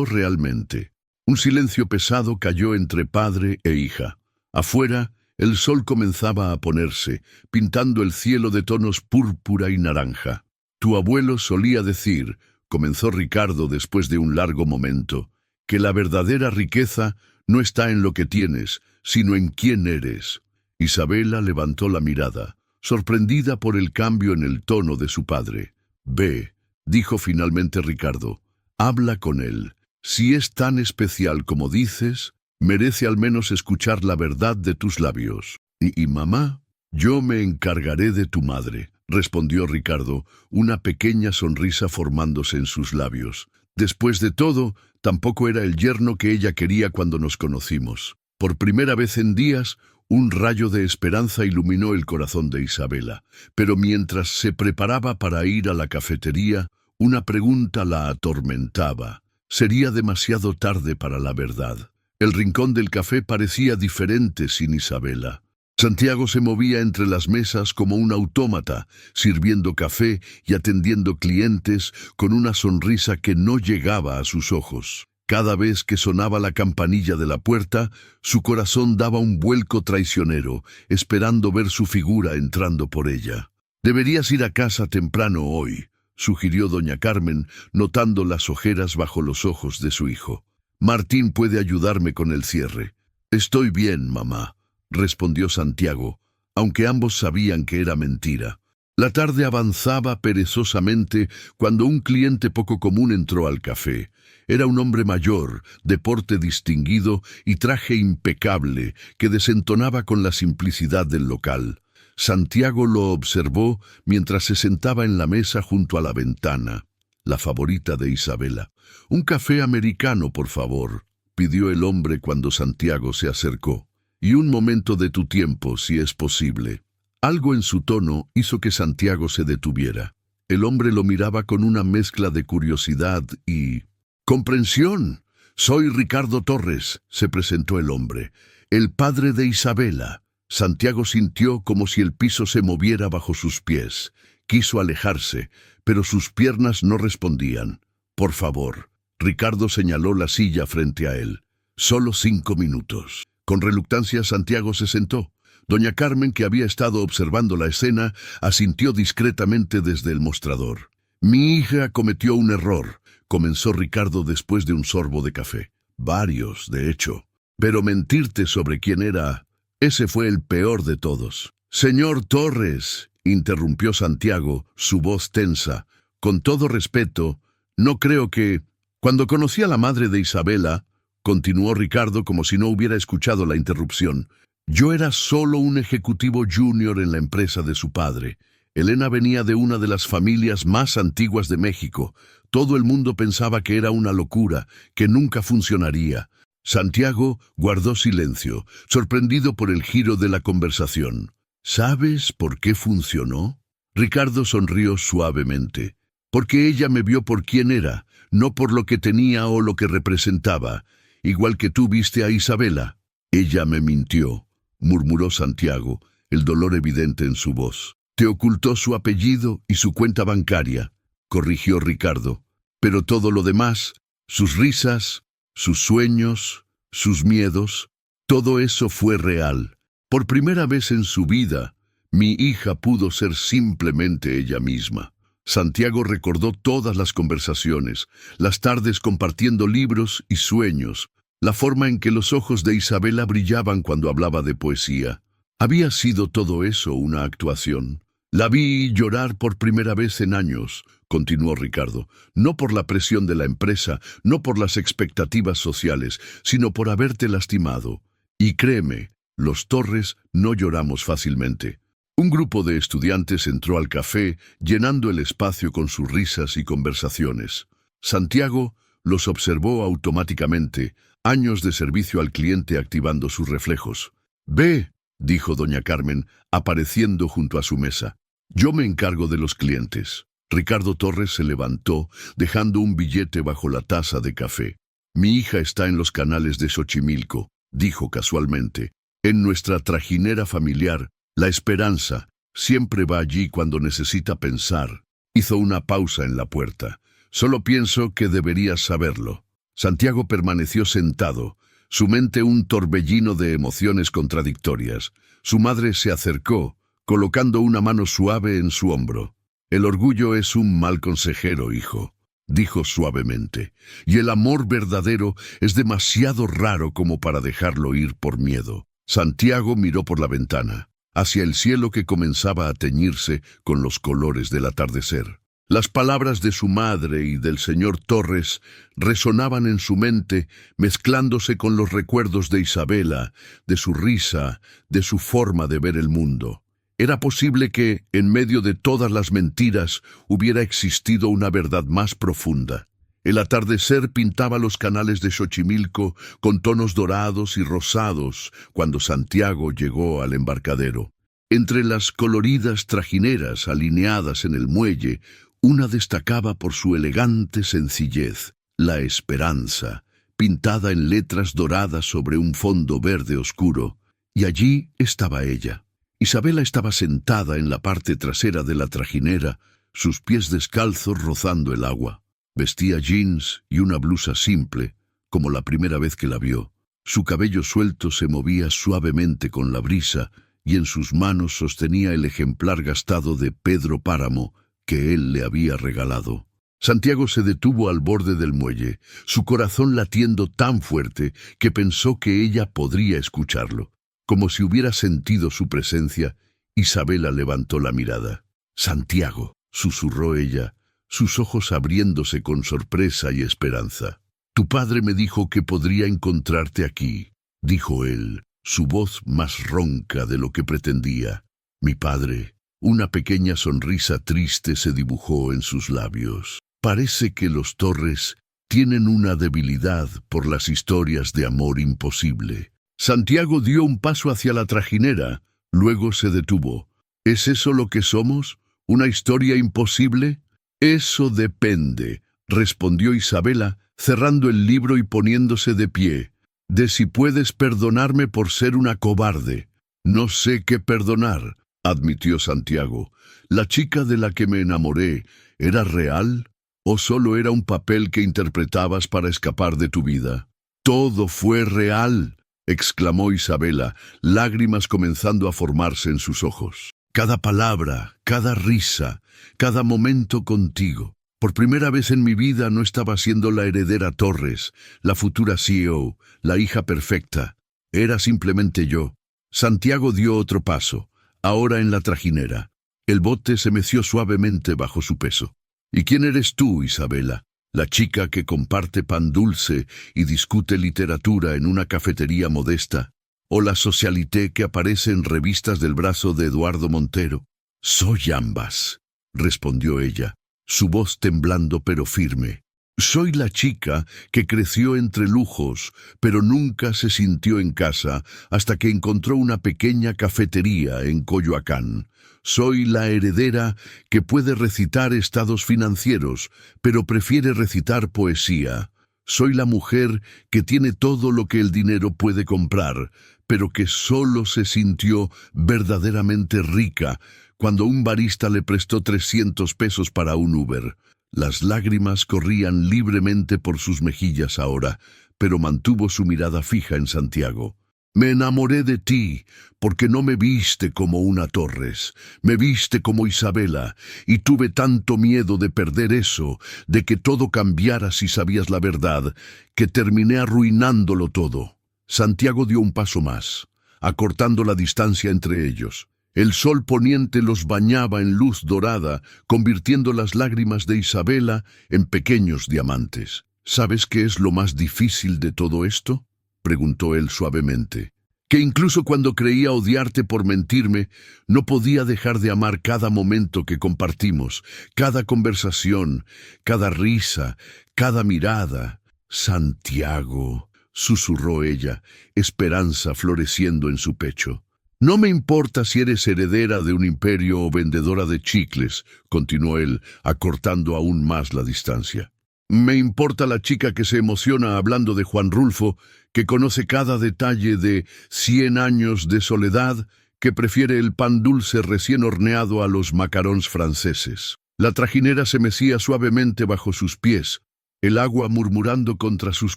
A: realmente. Un silencio pesado cayó entre padre e hija. Afuera, el sol comenzaba a ponerse, pintando el cielo de tonos púrpura y naranja. Tu abuelo solía decir, comenzó Ricardo después de un largo momento, que la verdadera riqueza no está en lo que tienes, sino en quién eres. Isabela levantó la mirada, sorprendida por el cambio en el tono de su padre. Ve, dijo finalmente Ricardo, habla con él. Si es tan especial como dices, merece al menos escuchar la verdad de tus labios. ¿Y mamá? Yo me encargaré de tu madre, respondió Ricardo, una pequeña sonrisa formándose en sus labios. Después de todo, tampoco era el yerno que ella quería cuando nos conocimos. Por primera vez en días, un rayo de esperanza iluminó el corazón de Isabela, pero mientras se preparaba para ir a la cafetería, una pregunta la atormentaba. Sería demasiado tarde para la verdad. El rincón del café parecía diferente sin Isabela. Santiago se movía entre las mesas como un autómata, sirviendo café y atendiendo clientes con una sonrisa que no llegaba a sus ojos. Cada vez que sonaba la campanilla de la puerta, su corazón daba un vuelco traicionero, esperando ver su figura entrando por ella. «Deberías ir a casa temprano hoy», sugirió doña Carmen, notando las ojeras bajo los ojos de su hijo. «Martín puede ayudarme con el cierre». «Estoy bien, mamá», respondió Santiago, aunque ambos sabían que era mentira. La tarde avanzaba perezosamente cuando un cliente poco común entró al café. Era un hombre mayor, de porte distinguido y traje impecable, que desentonaba con la simplicidad del local. Santiago lo observó mientras se sentaba en la mesa junto a la ventana, la favorita de Isabela. «Un café americano, por favor», pidió el hombre cuando Santiago se acercó. «Y un momento de tu tiempo, si es posible». Algo en su tono hizo que Santiago se detuviera. El hombre lo miraba con una mezcla de curiosidad y comprensión. «Soy Ricardo Torres», se presentó el hombre, «el padre de Isabela». Santiago sintió como si el piso se moviera bajo sus pies. Quiso alejarse, pero sus piernas no respondían. «Por favor». Ricardo señaló la silla frente a él. «Solo 5 minutos». Con reluctancia Santiago se sentó. Doña Carmen, que había estado observando la escena, asintió discretamente desde el mostrador. «Mi hija cometió un error», comenzó Ricardo después de un sorbo de café. «Varios, de hecho. Pero mentirte sobre quién era, ese fue el peor de todos». «Señor Torres», interrumpió Santiago, su voz tensa, «con todo respeto, no creo que...». «Cuando conocí a la madre de Isabela», continuó Ricardo como si no hubiera escuchado la interrupción, «yo era solo un ejecutivo junior en la empresa de su padre. Elena venía de una de las familias más antiguas de México. Todo el mundo pensaba que era una locura, que nunca funcionaría». Santiago guardó silencio, sorprendido por el giro de la conversación. «¿Sabes por qué funcionó?». Ricardo sonrió suavemente. «Porque ella me vio por quién era, no por lo que tenía o lo que representaba, igual que tú viste a Isabela». «Ella me mintió», murmuró Santiago, el dolor evidente en su voz. «Te ocultó su apellido y su cuenta bancaria», corrigió Ricardo. «Pero todo lo demás, sus risas, sus sueños, sus miedos, todo eso fue real. Por primera vez en su vida, mi hija pudo ser simplemente ella misma. Santiago recordó todas las conversaciones, las tardes compartiendo libros y sueños, la forma en que los ojos de Isabela brillaban cuando hablaba de poesía. ¿Había sido todo eso una actuación? La vi llorar por primera vez en años, continuó Ricardo, no por la presión de la empresa, no por las expectativas sociales, sino por haberte lastimado. Y créeme, los Torres no lloramos fácilmente. Un grupo de estudiantes entró al café, llenando el espacio con sus risas y conversaciones. Santiago los observó automáticamente, años de servicio al cliente activando sus reflejos. «Ve», dijo doña Carmen, apareciendo junto a su mesa. «Yo me encargo de los clientes». Ricardo Torres se levantó, dejando un billete bajo la taza de café. «Mi hija está en los canales de Xochimilco», dijo casualmente. «En nuestra trajinera familiar, la esperanza siempre va allí cuando necesita pensar». Hizo una pausa en la puerta. «Solo pienso que deberías saberlo». Santiago permaneció sentado, su mente un torbellino de emociones contradictorias. Su madre se acercó, colocando una mano suave en su hombro. «El orgullo es un mal consejero, hijo», dijo suavemente, «y el amor verdadero es demasiado raro como para dejarlo ir por miedo». Santiago miró por la ventana, hacia el cielo que comenzaba a teñirse con los colores del atardecer. Las palabras de su madre y del señor Torres resonaban en su mente, mezclándose con los recuerdos de Isabela, de su risa, de su forma de ver el mundo. Era posible que, en medio de todas las mentiras, hubiera existido una verdad más profunda. El atardecer pintaba los canales de Xochimilco con tonos dorados y rosados cuando Santiago llegó al embarcadero. Entre las coloridas trajineras alineadas en el muelle, una destacaba por su elegante sencillez, la Esperanza, pintada en letras doradas sobre un fondo verde oscuro. Y allí estaba ella. Isabela estaba sentada en la parte trasera de la trajinera, sus pies descalzos rozando el agua. Vestía jeans y una blusa simple, como la primera vez que la vio. Su cabello suelto se movía suavemente con la brisa y en sus manos sostenía el ejemplar gastado de Pedro Páramo que él le había regalado. Santiago se detuvo al borde del muelle, su corazón latiendo tan fuerte que pensó que ella podría escucharlo. Como si hubiera sentido su presencia, Isabela levantó la mirada. «Santiago», susurró ella, sus ojos abriéndose con sorpresa y esperanza. «Tu padre me dijo que podría encontrarte aquí», dijo él, su voz más ronca de lo que pretendía. «Mi padre». Una pequeña sonrisa triste se dibujó en sus labios. Parece que los Torres tienen una debilidad por las historias de amor imposible. Santiago dio un paso hacia la trajinera, luego se detuvo. ¿Es eso lo que somos? ¿Una historia imposible? Eso depende, respondió Isabela, cerrando el libro y poniéndose de pie. De si puedes perdonarme por ser una cobarde. No sé qué perdonar, admitió Santiago. ¿La chica de la que me enamoré era real o solo era un papel que interpretabas para escapar de tu vida? Todo fue real, exclamó Isabela, lágrimas comenzando a formarse en sus ojos. Cada palabra, cada risa, cada momento contigo. Por primera vez en mi vida no estaba siendo la heredera Torres, la futura CEO, la hija perfecta. Era simplemente yo. Santiago dio otro paso. Ahora en la trajinera. El bote se meció suavemente bajo su peso. ¿Y quién eres tú, Isabela? ¿La chica que comparte pan dulce y discute literatura en una cafetería modesta? ¿O la socialité que aparece en revistas del brazo de Eduardo Montero? Soy ambas, respondió ella, su voz temblando pero firme. Soy la chica que creció entre lujos, pero nunca se sintió en casa hasta que encontró una pequeña cafetería en Coyoacán. Soy la heredera que puede recitar estados financieros, pero prefiere recitar poesía. Soy la mujer que tiene todo lo que el dinero puede comprar, pero que solo se sintió verdaderamente rica cuando un barista le prestó 300 pesos para un Uber. Las lágrimas corrían libremente por sus mejillas ahora, pero mantuvo su mirada fija en Santiago. Me enamoré de ti, porque no me viste como una Torres, me viste como Isabela, y tuve tanto miedo de perder eso, de que todo cambiara si sabías la verdad, que terminé arruinándolo todo. Santiago dio un paso más, acortando la distancia entre ellos. El sol poniente los bañaba en luz dorada, convirtiendo las lágrimas de Isabela en pequeños diamantes. ¿Sabes qué es lo más difícil de todo esto?, preguntó él suavemente. Que incluso cuando creía odiarte por mentirme, no podía dejar de amar cada momento que compartimos, cada conversación, cada risa, cada mirada. Santiago, susurró ella, esperanza floreciendo en su pecho. No me importa si eres heredera de un imperio o vendedora de chicles, continuó él, acortando aún más la distancia. Me importa la chica que se emociona hablando de Juan Rulfo, que conoce cada detalle de 100 años de soledad, que prefiere el pan dulce recién horneado a los macarons franceses. La trajinera se mecía suavemente bajo sus pies, el agua murmurando contra sus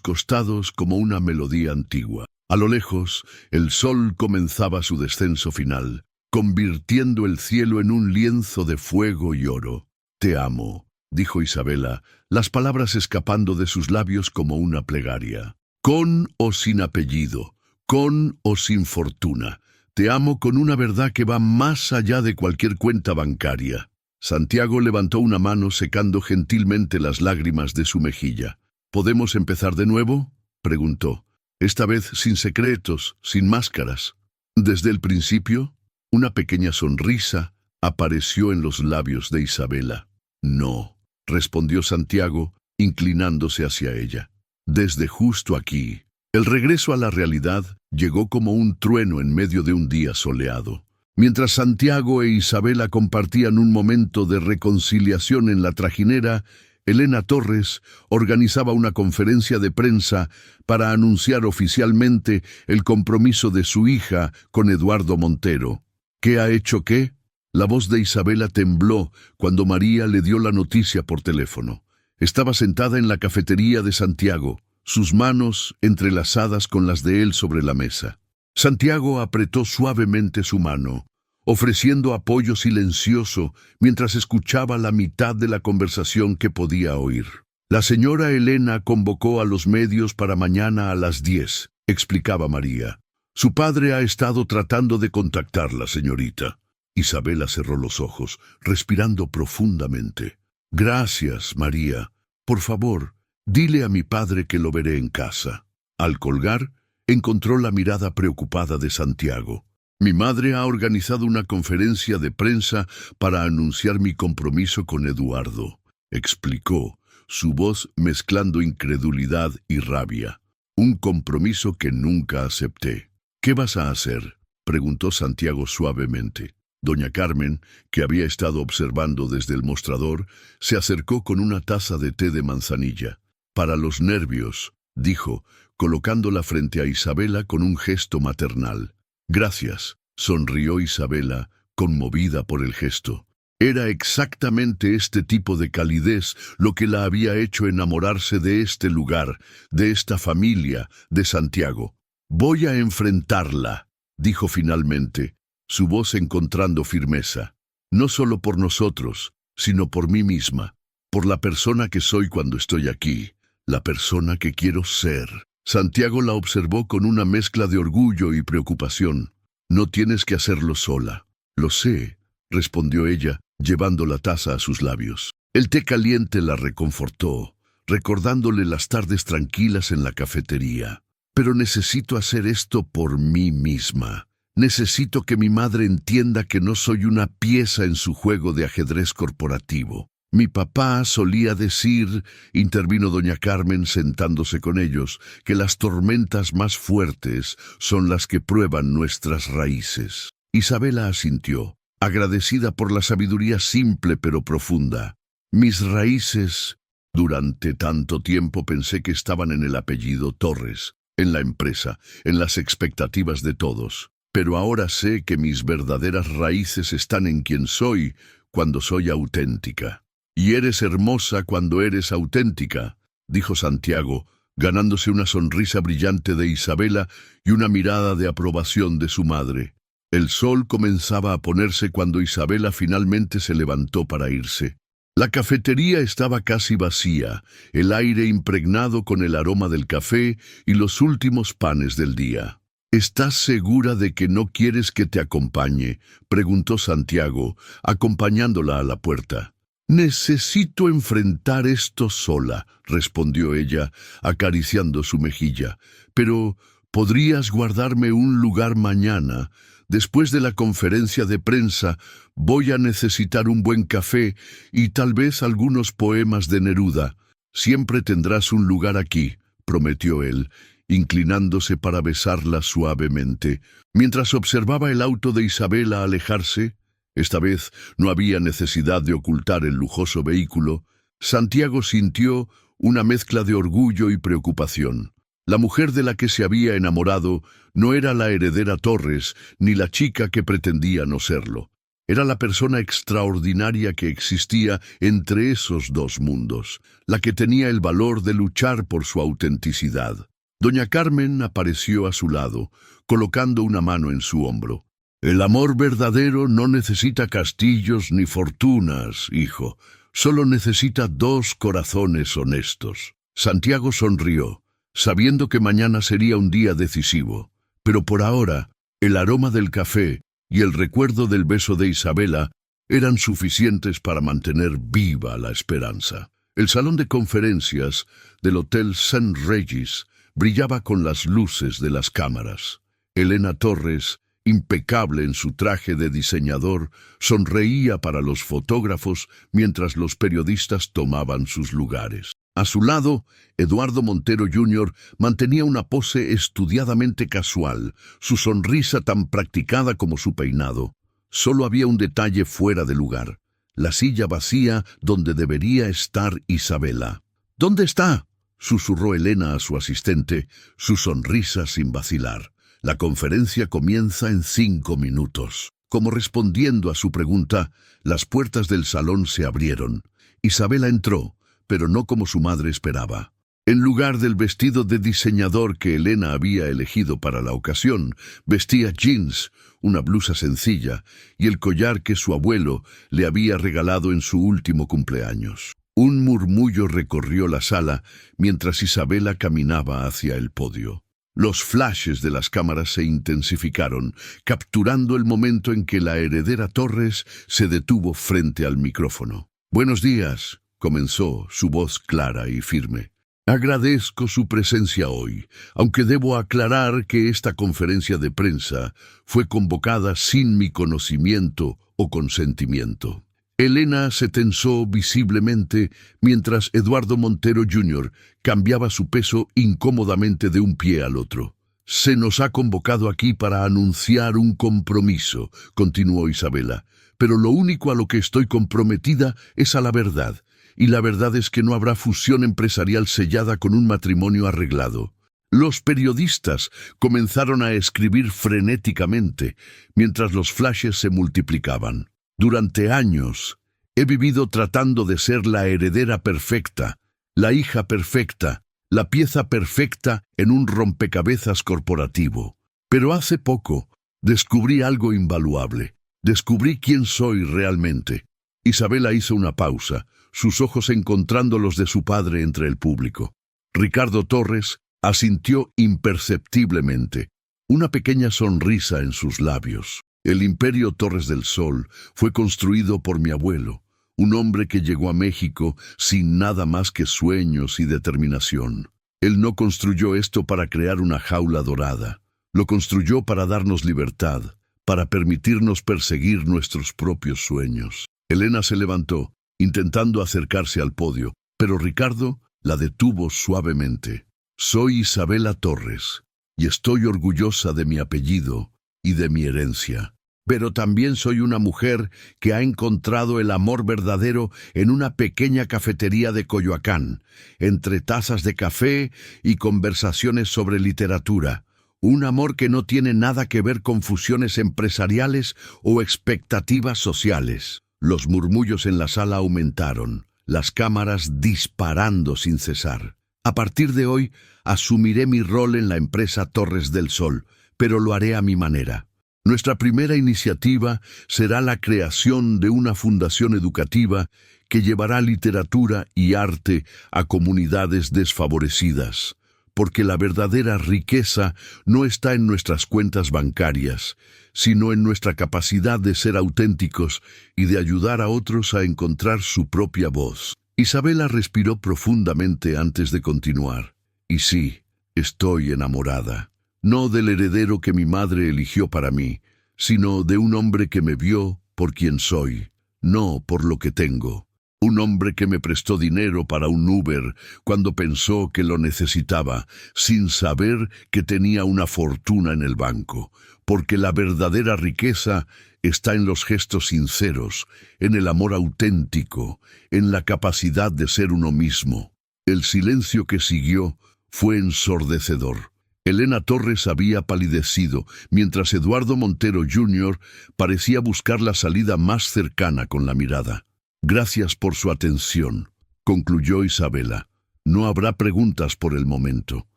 A: costados como una melodía antigua. A lo lejos, el sol comenzaba su descenso final, convirtiendo el cielo en un lienzo de fuego y oro. Te amo, dijo Isabela, las palabras escapando de sus labios como una plegaria. Con o sin apellido, con o sin fortuna, te amo con una verdad que va más allá de cualquier cuenta bancaria. Santiago levantó una mano secando gentilmente las lágrimas de su mejilla. ¿Podemos empezar de nuevo?, preguntó. Esta vez sin secretos, sin máscaras. Desde el principio, una pequeña sonrisa apareció en los labios de Isabela. No, respondió Santiago, inclinándose hacia ella. Desde justo aquí. El regreso a la realidad llegó como un trueno en medio de un día soleado. Mientras Santiago e Isabela compartían un momento de reconciliación en la trajinera, Elena Torres organizaba una conferencia de prensa para anunciar oficialmente el compromiso de su hija con Eduardo Montero. ¿Qué ha hecho qué? La voz de Isabela tembló cuando María le dio la noticia por teléfono. Estaba sentada en la cafetería de Santiago, sus manos entrelazadas con las de él sobre la mesa. Santiago apretó suavemente su mano, ofreciendo apoyo silencioso mientras escuchaba la mitad de la conversación que podía oír. La señora Elena convocó a los medios para mañana a las 10, explicaba María. Su padre ha estado tratando de contactarla, señorita. Isabela cerró los ojos, respirando profundamente. Gracias, María. Por favor, dile a mi padre que lo veré en casa. Al colgar, encontró la mirada preocupada de Santiago. Mi madre ha organizado una conferencia de prensa para anunciar mi compromiso con Eduardo, explicó, su voz mezclando incredulidad y rabia. Un compromiso que nunca acepté. ¿Qué vas a hacer?, preguntó Santiago suavemente. Doña Carmen, que había estado observando desde el mostrador, se acercó con una taza de té de manzanilla. Para los nervios, dijo, colocándola frente a Isabela con un gesto maternal. Gracias, sonrió Isabela, conmovida por el gesto. Era exactamente este tipo de calidez lo que la había hecho enamorarse de este lugar, de esta familia, de Santiago. Voy a enfrentarla, dijo finalmente, su voz encontrando firmeza. No solo por nosotros, sino por mí misma, por la persona que soy cuando estoy aquí, la persona que quiero ser. Santiago la observó con una mezcla de orgullo y preocupación. No tienes que hacerlo sola. Lo sé, respondió ella, llevando la taza a sus labios. El té caliente la reconfortó, recordándole las tardes tranquilas en la cafetería. Pero necesito hacer esto por mí misma. Necesito que mi madre entienda que no soy una pieza en su juego de ajedrez corporativo. Mi papá solía decir, intervino doña Carmen sentándose con ellos, que las tormentas más fuertes son las que prueban nuestras raíces. Isabela asintió, agradecida por la sabiduría simple pero profunda. Mis raíces, durante tanto tiempo pensé que estaban en el apellido Torres, en la empresa, en las expectativas de todos. Pero ahora sé que mis verdaderas raíces están en quien soy cuando soy auténtica. Y eres hermosa cuando eres auténtica, dijo Santiago, ganándose una sonrisa brillante de Isabela y una mirada de aprobación de su madre. El sol comenzaba a ponerse cuando Isabela finalmente se levantó para irse. La cafetería estaba casi vacía, el aire impregnado con el aroma del café y los últimos panes del día. «¿Estás segura de que no quieres que te acompañe?», preguntó Santiago, acompañándola a la puerta. «Necesito enfrentar esto sola», respondió ella, acariciando su mejilla. «Pero podrías guardarme un lugar mañana. Después de la conferencia de prensa voy a necesitar un buen café y tal vez algunos poemas de Neruda. Siempre tendrás un lugar aquí», prometió él, inclinándose para besarla suavemente. Mientras observaba el auto de Isabela alejarse, esta vez no había necesidad de ocultar el lujoso vehículo, Santiago sintió una mezcla de orgullo y preocupación. La mujer de la que se había enamorado no era la heredera Torres, ni la chica que pretendía no serlo. Era la persona extraordinaria que existía entre esos dos mundos, la que tenía el valor de luchar por su autenticidad. Doña Carmen apareció a su lado, colocando una mano en su hombro. «El amor verdadero no necesita castillos ni fortunas, hijo. Solo necesita dos corazones honestos». Santiago sonrió, sabiendo que mañana sería un día decisivo. Pero por ahora, el aroma del café y el recuerdo del beso de Isabela eran suficientes para mantener viva la esperanza. El salón de conferencias del Hotel St. Regis brillaba con las luces de las cámaras. Elena Torres, impecable en su traje de diseñador, sonreía para los fotógrafos mientras los periodistas tomaban sus lugares. A su lado, Eduardo Montero Jr. mantenía una pose estudiadamente casual, su sonrisa tan practicada como su peinado. Solo había un detalle fuera de lugar: la silla vacía donde debería estar Isabela. «¿Dónde está?», susurró Elena a su asistente, su sonrisa sin vacilar. «La conferencia comienza en 5 minutos». Como respondiendo a su pregunta, las puertas del salón se abrieron. Isabela entró, pero no como su madre esperaba. En lugar del vestido de diseñador que Elena había elegido para la ocasión, vestía jeans, una blusa sencilla y el collar que su abuelo le había regalado en su último cumpleaños. Un murmullo recorrió la sala mientras Isabela caminaba hacia el podio. Los flashes de las cámaras se intensificaron, capturando el momento en que la heredera Torres se detuvo frente al micrófono. «Buenos días», comenzó, su voz clara y firme. «Agradezco su presencia hoy, aunque debo aclarar que esta conferencia de prensa fue convocada sin mi conocimiento o consentimiento». Elena se tensó visiblemente mientras Eduardo Montero Jr. cambiaba su peso incómodamente de un pie al otro. «Se nos ha convocado aquí para anunciar un compromiso», continuó Isabela, «pero lo único a lo que estoy comprometida es a la verdad, y la verdad es que no habrá fusión empresarial sellada con un matrimonio arreglado». Los periodistas comenzaron a escribir frenéticamente, mientras los flashes se multiplicaban. «Durante años he vivido tratando de ser la heredera perfecta, la hija perfecta, la pieza perfecta en un rompecabezas corporativo. Pero hace poco descubrí algo invaluable. Descubrí quién soy realmente». Isabela hizo una pausa, sus ojos encontrando los de su padre entre el público. Ricardo Torres asintió imperceptiblemente, una pequeña sonrisa en sus labios. «El Imperio Torres del Sol fue construido por mi abuelo, un hombre que llegó a México sin nada más que sueños y determinación. Él no construyó esto para crear una jaula dorada, lo construyó para darnos libertad, para permitirnos perseguir nuestros propios sueños». Elena se levantó, intentando acercarse al podio, pero Ricardo la detuvo suavemente. «Soy Isabela Torres, y estoy orgullosa de mi apellido y de mi herencia. Pero también soy una mujer que ha encontrado el amor verdadero en una pequeña cafetería de Coyoacán, entre tazas de café y conversaciones sobre literatura. Un amor que no tiene nada que ver con fusiones empresariales o expectativas sociales». Los murmullos en la sala aumentaron, las cámaras disparando sin cesar. A partir de hoy, asumiré mi rol en la empresa Torres del Sol, pero lo haré a mi manera. Nuestra primera iniciativa será la creación de una fundación educativa que llevará literatura y arte a comunidades desfavorecidas, porque la verdadera riqueza no está en nuestras cuentas bancarias, sino en nuestra capacidad de ser auténticos y de ayudar a otros a encontrar su propia voz. Isabela respiró profundamente antes de continuar. Y sí, estoy enamorada. No del heredero que mi madre eligió para mí, sino de un hombre que me vio por quien soy, no por lo que tengo. Un hombre que me prestó dinero para un Uber cuando pensó que lo necesitaba, sin saber que tenía una fortuna en el banco, porque la verdadera riqueza está en los gestos sinceros, en el amor auténtico, en la capacidad de ser uno mismo. El silencio que siguió fue ensordecedor. Elena Torres había palidecido, mientras Eduardo Montero Jr. parecía buscar la salida más cercana con la mirada. «Gracias por su atención», concluyó Isabela. «No habrá preguntas por el momento».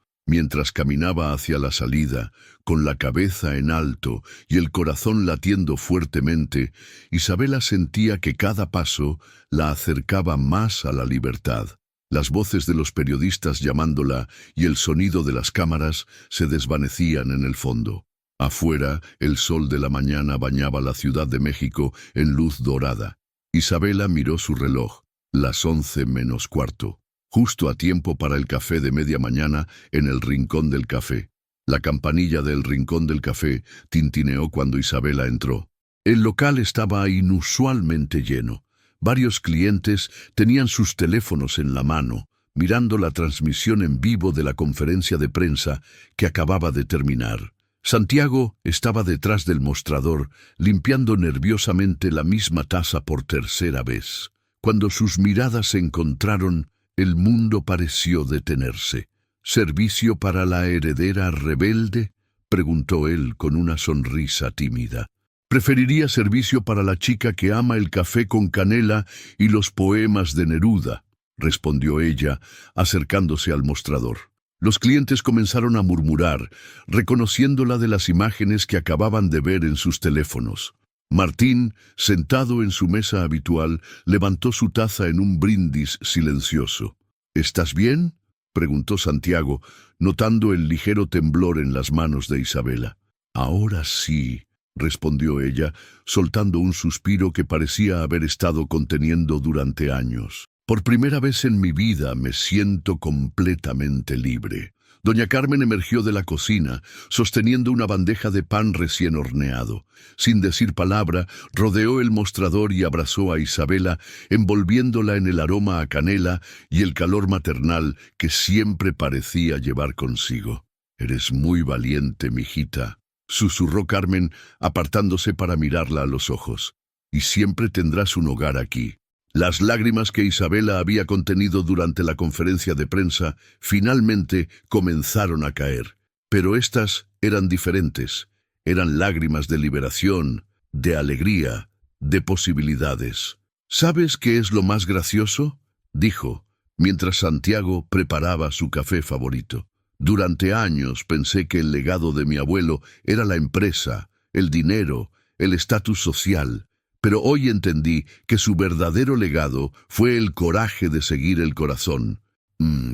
A: Mientras caminaba hacia la salida, con la cabeza en alto y el corazón latiendo fuertemente, Isabela sentía que cada paso la acercaba más a la libertad. Las voces de los periodistas llamándola y el sonido de las cámaras se desvanecían en el fondo. Afuera, el sol de la mañana bañaba la Ciudad de México en luz dorada. Isabela miró su reloj, las 11:15, justo a tiempo para el café de media mañana en el rincón del café. La campanilla del rincón del café tintineó cuando Isabela entró. El local estaba inusualmente lleno. Varios clientes tenían sus teléfonos en la mano, mirando la transmisión en vivo de la conferencia de prensa que acababa de terminar. Santiago estaba detrás del mostrador, limpiando nerviosamente la misma taza por tercera vez. Cuando sus miradas se encontraron, el mundo pareció detenerse. «¿Servicio para la heredera rebelde?», preguntó él con una sonrisa tímida. «Preferiría servicio para la chica que ama el café con canela y los poemas de Neruda», respondió ella, acercándose al mostrador. Los clientes comenzaron a murmurar, reconociéndola de las imágenes que acababan de ver en sus teléfonos. Martín, sentado en su mesa habitual, levantó su taza en un brindis silencioso. «¿Estás bien?», preguntó Santiago, notando el ligero temblor en las manos de Isabela. «Ahora sí», respondió ella, soltando un suspiro que parecía haber estado conteniendo durante años. «Por primera vez en mi vida me siento completamente libre». Doña Carmen emergió de la cocina, sosteniendo una bandeja de pan recién horneado. Sin decir palabra, rodeó el mostrador y abrazó a Isabela, envolviéndola en el aroma a canela y el calor maternal que siempre parecía llevar consigo. «Eres muy valiente, mijita», susurró Carmen, apartándose para mirarla a los ojos. «Y siempre tendrás un hogar aquí». Las lágrimas que Isabela había contenido durante la conferencia de prensa finalmente comenzaron a caer. Pero estas eran diferentes. Eran lágrimas de liberación, de alegría, de posibilidades. «¿Sabes qué es lo más gracioso?», dijo, mientras Santiago preparaba su café favorito. «Durante años pensé que el legado de mi abuelo era la empresa, el dinero, el estatus social. Pero hoy entendí que su verdadero legado fue el coraje de seguir el corazón».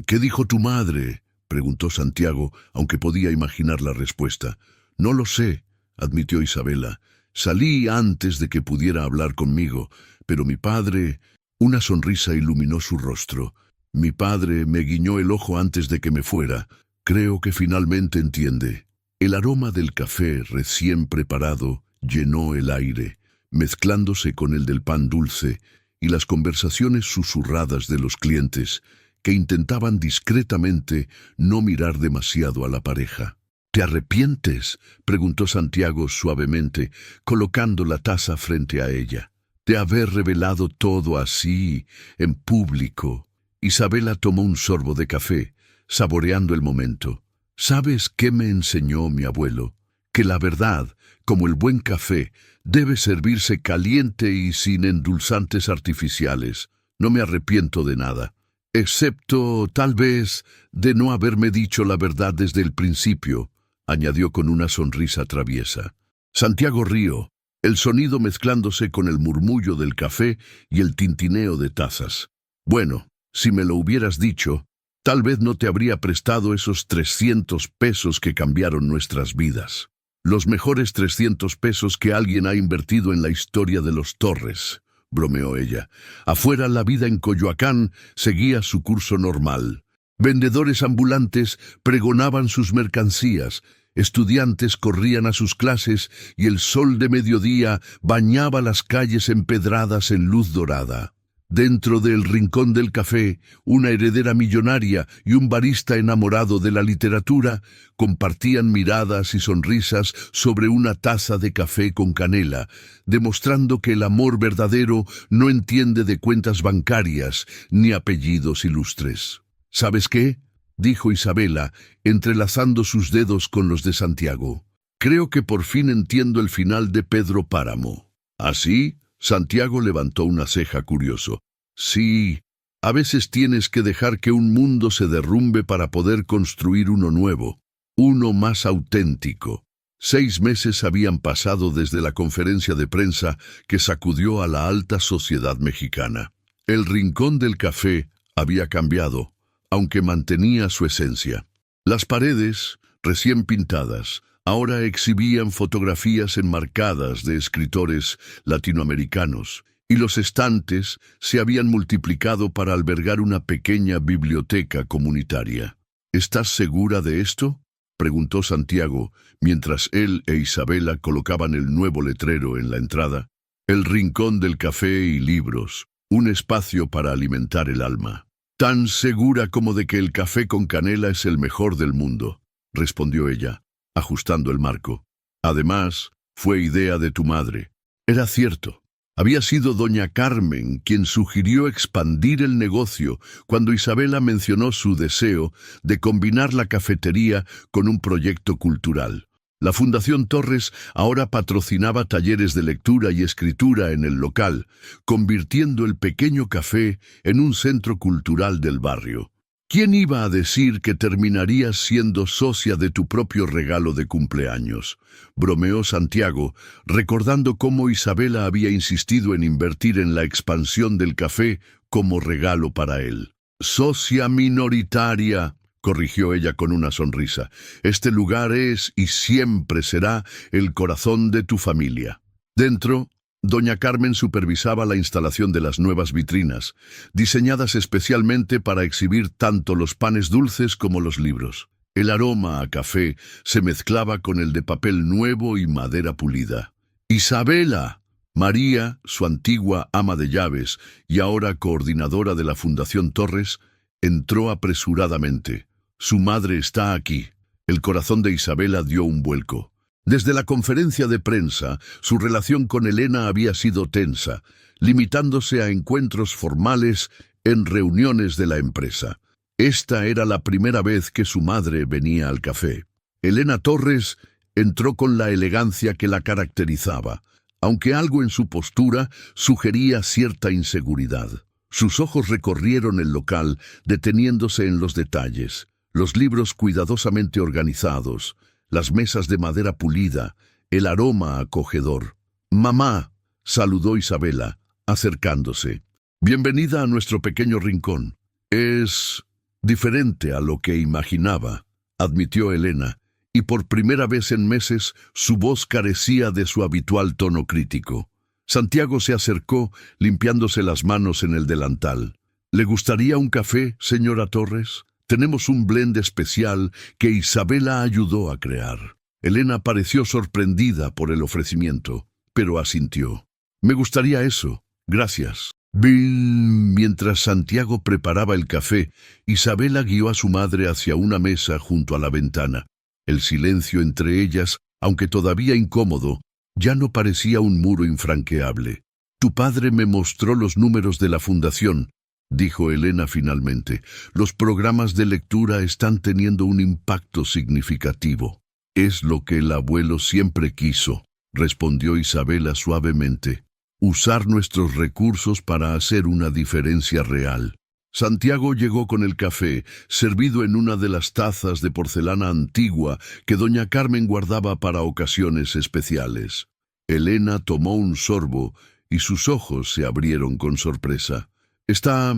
A: «¿Qué dijo tu madre?», preguntó Santiago, aunque podía imaginar la respuesta. «No lo sé», admitió Isabela. «Salí antes de que pudiera hablar conmigo, pero mi padre...». Una sonrisa iluminó su rostro. «Mi padre me guiñó el ojo antes de que me fuera. Creo que finalmente entiende». El aroma del café recién preparado llenó el aire, mezclándose con el del pan dulce y las conversaciones susurradas de los clientes, que intentaban discretamente no mirar demasiado a la pareja. «¿Te arrepientes?», preguntó Santiago suavemente, colocando la taza frente a ella. «De haber revelado todo así, en público». Isabela tomó un sorbo de café, saboreando el momento. «¿Sabes qué me enseñó mi abuelo? Que la verdad, como el buen café, debe servirse caliente y sin endulzantes artificiales. No me arrepiento de nada. Excepto, tal vez, de no haberme dicho la verdad desde el principio, añadió con una sonrisa traviesa. Santiago rió, el sonido mezclándose con el murmullo del café y el tintineo de tazas. Bueno, si me lo hubieras dicho, tal vez no te habría prestado esos 300 pesos que cambiaron nuestras vidas. Los mejores 300 pesos que alguien ha invertido en la historia de los Torres, bromeó ella. Afuera, la vida en Coyoacán seguía su curso normal. Vendedores ambulantes pregonaban sus mercancías, estudiantes corrían a sus clases y el sol de mediodía bañaba las calles empedradas en luz dorada. Dentro del rincón del café, una heredera millonaria y un barista enamorado de la literatura compartían miradas y sonrisas sobre una taza de café con canela, demostrando que el amor verdadero no entiende de cuentas bancarias ni apellidos ilustres. ¿Sabes qué?, dijo Isabela, entrelazando sus dedos con los de Santiago. Creo que por fin entiendo el final de Pedro Páramo. ¿Así? Santiago levantó una ceja curioso. Sí, a veces tienes que dejar que un mundo se derrumbe para poder construir uno nuevo, uno más auténtico. 6 meses habían pasado desde la conferencia de prensa que sacudió a la alta sociedad mexicana. El rincón del café había cambiado, aunque mantenía su esencia. Las paredes, recién pintadas, ahora exhibían fotografías enmarcadas de escritores latinoamericanos, y los estantes se habían multiplicado para albergar una pequeña biblioteca comunitaria. ¿Estás segura de esto?, preguntó Santiago, mientras él e Isabela colocaban el nuevo letrero en la entrada. El rincón del café y libros, un espacio para alimentar el alma. Tan segura como de que el café con canela es el mejor del mundo, respondió ella, ajustando el marco. Además, fue idea de tu madre. Era cierto. Había sido doña Carmen quien sugirió expandir el negocio cuando Isabela mencionó su deseo de combinar la cafetería con un proyecto cultural. La Fundación Torres ahora patrocinaba talleres de lectura y escritura en el local, convirtiendo el pequeño café en un centro cultural del barrio. ¿Quién iba a decir que terminarías siendo socia de tu propio regalo de cumpleaños?, bromeó Santiago, recordando cómo Isabela había insistido en invertir en la expansión del café como regalo para él. Socia minoritaria, corrigió ella con una sonrisa. Este lugar es y siempre será el corazón de tu familia. Dentro, doña Carmen supervisaba la instalación de las nuevas vitrinas, diseñadas especialmente para exhibir tanto los panes dulces como los libros. El aroma a café se mezclaba con el de papel nuevo y madera pulida. ¡Isabela! María, su antigua ama de llaves y ahora coordinadora de la Fundación Torres, entró apresuradamente. Su madre está aquí. El corazón de Isabela dio un vuelco. Desde la conferencia de prensa, su relación con Elena había sido tensa, limitándose a encuentros formales en reuniones de la empresa. Esta era la primera vez que su madre venía al café. Elena Torres entró con la elegancia que la caracterizaba, aunque algo en su postura sugería cierta inseguridad. Sus ojos recorrieron el local, deteniéndose en los detalles, los libros cuidadosamente organizados, las mesas de madera pulida, el aroma acogedor. «Mamá», saludó Isabela, acercándose. «Bienvenida a nuestro pequeño rincón. Es diferente a lo que imaginaba», admitió Elena, y por primera vez en meses su voz carecía de su habitual tono crítico. Santiago se acercó, limpiándose las manos en el delantal. «¿Le gustaría un café, señora Torres? Tenemos un blend especial que Isabela ayudó a crear». Elena pareció sorprendida por el ofrecimiento, pero asintió. «Me gustaría eso. Gracias». Mientras Santiago preparaba el café, Isabela guió a su madre hacia una mesa junto a la ventana. El silencio entre ellas, aunque todavía incómodo, ya no parecía un muro infranqueable. «Tu padre me mostró los números de la fundación», dijo Elena finalmente. «Los programas de lectura están teniendo un impacto significativo». «Es lo que el abuelo siempre quiso», respondió Isabela suavemente. «Usar nuestros recursos para hacer una diferencia real». Santiago llegó con el café, servido en una de las tazas de porcelana antigua que doña Carmen guardaba para ocasiones especiales. Elena tomó un sorbo y sus ojos se abrieron con sorpresa. «Está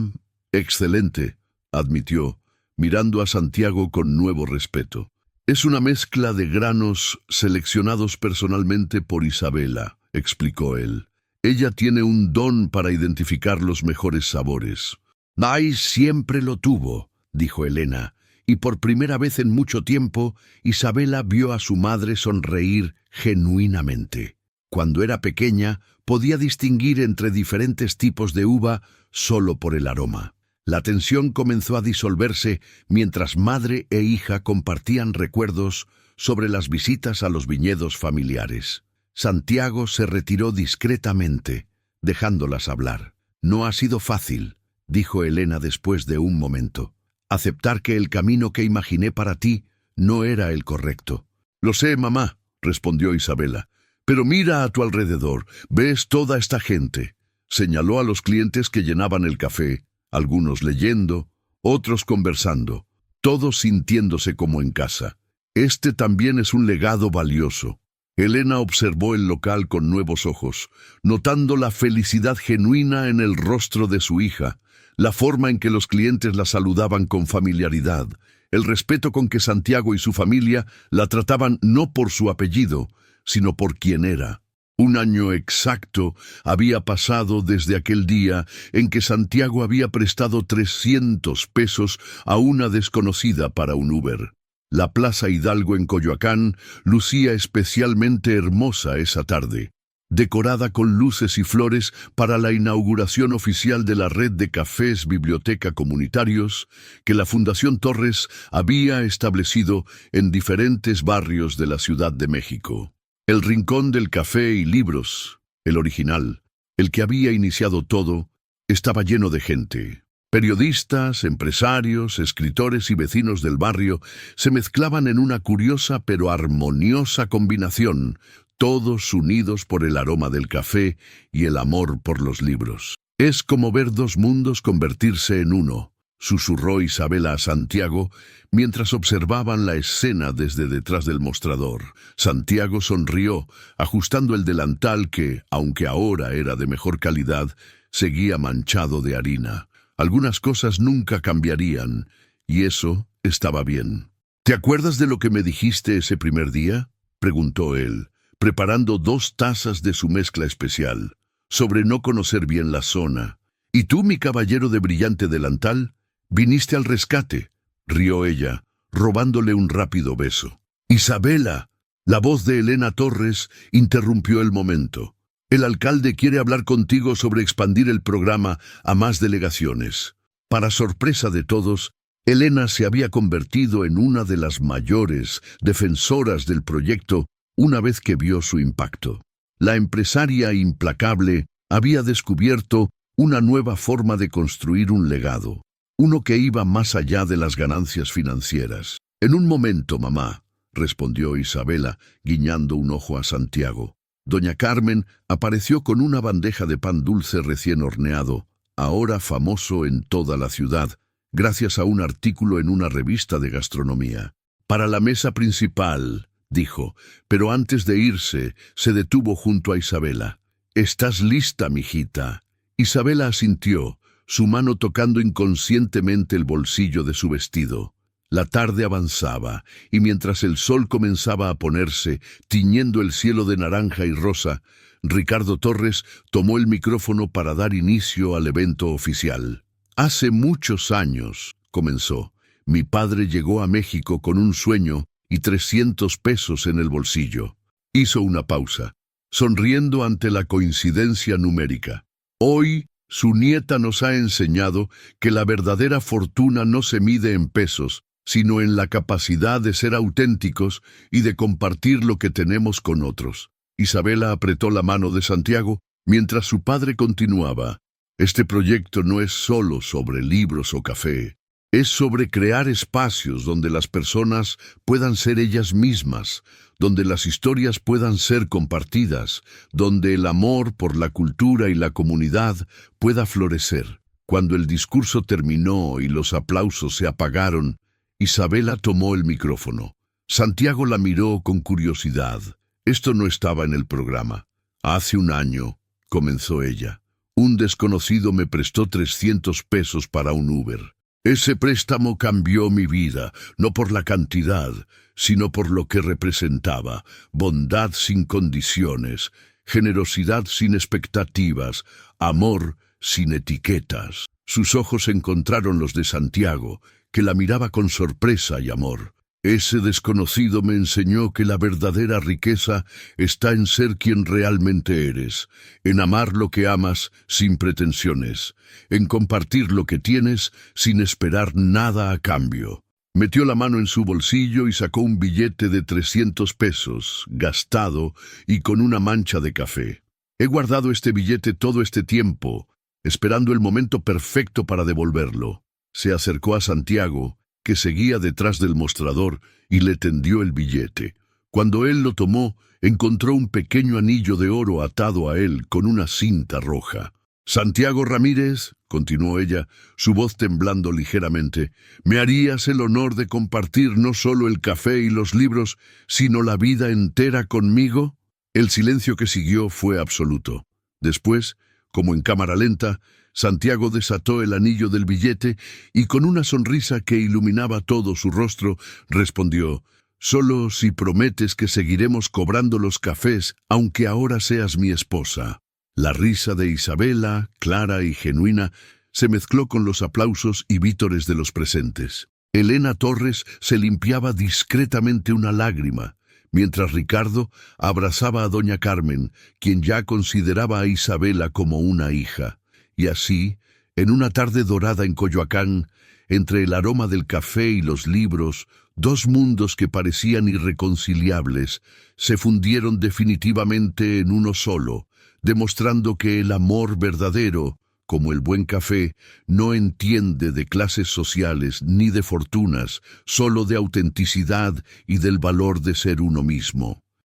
A: excelente», admitió, mirando a Santiago con nuevo respeto. «Es una mezcla de granos seleccionados personalmente por Isabela», explicó él. «Ella tiene un don para identificar los mejores sabores». «Ay, siempre lo tuvo», dijo Elena, y por primera vez en mucho tiempo Isabela vio a su madre sonreír genuinamente. Cuando era pequeña, podía distinguir entre diferentes tipos de uva solo por el aroma. La tensión comenzó a disolverse mientras madre e hija compartían recuerdos sobre las visitas a los viñedos familiares. Santiago se retiró discretamente, dejándolas hablar. «No ha sido fácil», dijo Elena después de un momento. «Aceptar que el camino que imaginé para ti no era el correcto». «Lo sé, mamá», respondió Isabela. «Pero mira a tu alrededor, ¿ves toda esta gente?». Señaló a los clientes que llenaban el café, algunos leyendo, otros conversando, todos sintiéndose como en casa. «Este también es un legado valioso». Elena observó el local con nuevos ojos, notando la felicidad genuina en el rostro de su hija, la forma en que los clientes la saludaban con familiaridad, el respeto con que Santiago y su familia la trataban no por su apellido, sino por quien era. Un año exacto había pasado desde aquel día en que Santiago había prestado 300 pesos a una desconocida para un Uber. La Plaza Hidalgo en Coyoacán lucía especialmente hermosa esa tarde, decorada con luces y flores para la inauguración oficial de la red de cafés biblioteca comunitarios que la Fundación Torres había establecido en diferentes barrios de la Ciudad de México. El Rincón del Café y Libros, el original, el que había iniciado todo, estaba lleno de gente. Periodistas, empresarios, escritores y vecinos del barrio se mezclaban en una curiosa pero armoniosa combinación, todos unidos por el aroma del café y el amor por los libros. «Es como ver dos mundos convertirse en uno», susurró Isabela a Santiago mientras observaban la escena desde detrás del mostrador. Santiago sonrió, ajustando el delantal que, aunque ahora era de mejor calidad, seguía manchado de harina. Algunas cosas nunca cambiarían, y eso estaba bien. «¿Te acuerdas de lo que me dijiste ese primer día?», preguntó él, preparando 2 tazas de su mezcla especial, «sobre no conocer bien la zona. ¿Y tú, mi caballero de brillante delantal? Viniste al rescate», rió ella, robándole un rápido beso. «Isabela», la voz de Elena Torres interrumpió el momento. «El alcalde quiere hablar contigo sobre expandir el programa a más delegaciones». Para sorpresa de todos, Elena se había convertido en una de las mayores defensoras del proyecto una vez que vio su impacto. La empresaria implacable había descubierto una nueva forma de construir un legado, uno que iba más allá de las ganancias financieras. «En un momento, mamá», respondió Isabela, guiñando un ojo a Santiago. Doña Carmen apareció con una bandeja de pan dulce recién horneado, ahora famoso en toda la ciudad, gracias a un artículo en una revista de gastronomía. «Para la mesa principal», dijo, pero antes de irse, se detuvo junto a Isabela. «¿Estás lista, mijita?». Isabela asintió, su mano tocando inconscientemente el bolsillo de su vestido. La tarde avanzaba, y mientras el sol comenzaba a ponerse, tiñendo el cielo de naranja y rosa, Ricardo Torres tomó el micrófono para dar inicio al evento oficial. «Hace muchos años», comenzó, «mi padre llegó a México con un sueño y 300 pesos en el bolsillo». Hizo una pausa, sonriendo ante la coincidencia numérica. «Hoy, su nieta nos ha enseñado que la verdadera fortuna no se mide en pesos, sino en la capacidad de ser auténticos y de compartir lo que tenemos con otros». Isabela apretó la mano de Santiago mientras su padre continuaba. «Este proyecto no es solo sobre libros o café. Es sobre crear espacios donde las personas puedan ser ellas mismas, donde las historias puedan ser compartidas, donde el amor por la cultura y la comunidad pueda florecer». Cuando el discurso terminó y los aplausos se apagaron, Isabela tomó el micrófono. Santiago la miró con curiosidad. Esto no estaba en el programa. Hace un año, comenzó ella, un desconocido me prestó 300 pesos para un Uber. Ese préstamo cambió mi vida, no por la cantidad, sino por lo que representaba: bondad sin condiciones, generosidad sin expectativas, amor sin etiquetas. Sus ojos encontraron los de Santiago, que la miraba con sorpresa y amor. Ese desconocido me enseñó que la verdadera riqueza está en ser quien realmente eres, en amar lo que amas sin pretensiones, en compartir lo que tienes sin esperar nada a cambio. Metió la mano en su bolsillo y sacó un billete de 300 pesos, gastado y con una mancha de café. He guardado este billete todo este tiempo, esperando el momento perfecto para devolverlo. Se acercó a Santiago, que seguía detrás del mostrador, y le tendió el billete. Cuando él lo tomó, encontró un pequeño anillo de oro atado a él con una cinta roja. «Santiago Ramírez», continuó ella, su voz temblando ligeramente, «¿me harías el honor de compartir no solo el café y los libros, sino la vida entera conmigo?» El silencio que siguió fue absoluto. Después, como en cámara lenta, Santiago desató el anillo del billete y con una sonrisa que iluminaba todo su rostro, respondió: «Solo si prometes que seguiremos cobrando los cafés, aunque ahora seas mi esposa». La risa de Isabela, clara y genuina, se mezcló con los aplausos y vítores de los presentes. Elena Torres se limpiaba discretamente una lágrima, mientras Ricardo abrazaba a doña Carmen, quien ya consideraba a Isabela como una hija. Y así, en una tarde dorada en Coyoacán, entre el aroma del café y los libros, dos mundos que parecían irreconciliables se fundieron definitivamente en uno solo, demostrando que el amor verdadero, como el buen café, no entiende de clases sociales ni de fortunas, solo de autenticidad y del valor de ser uno mismo.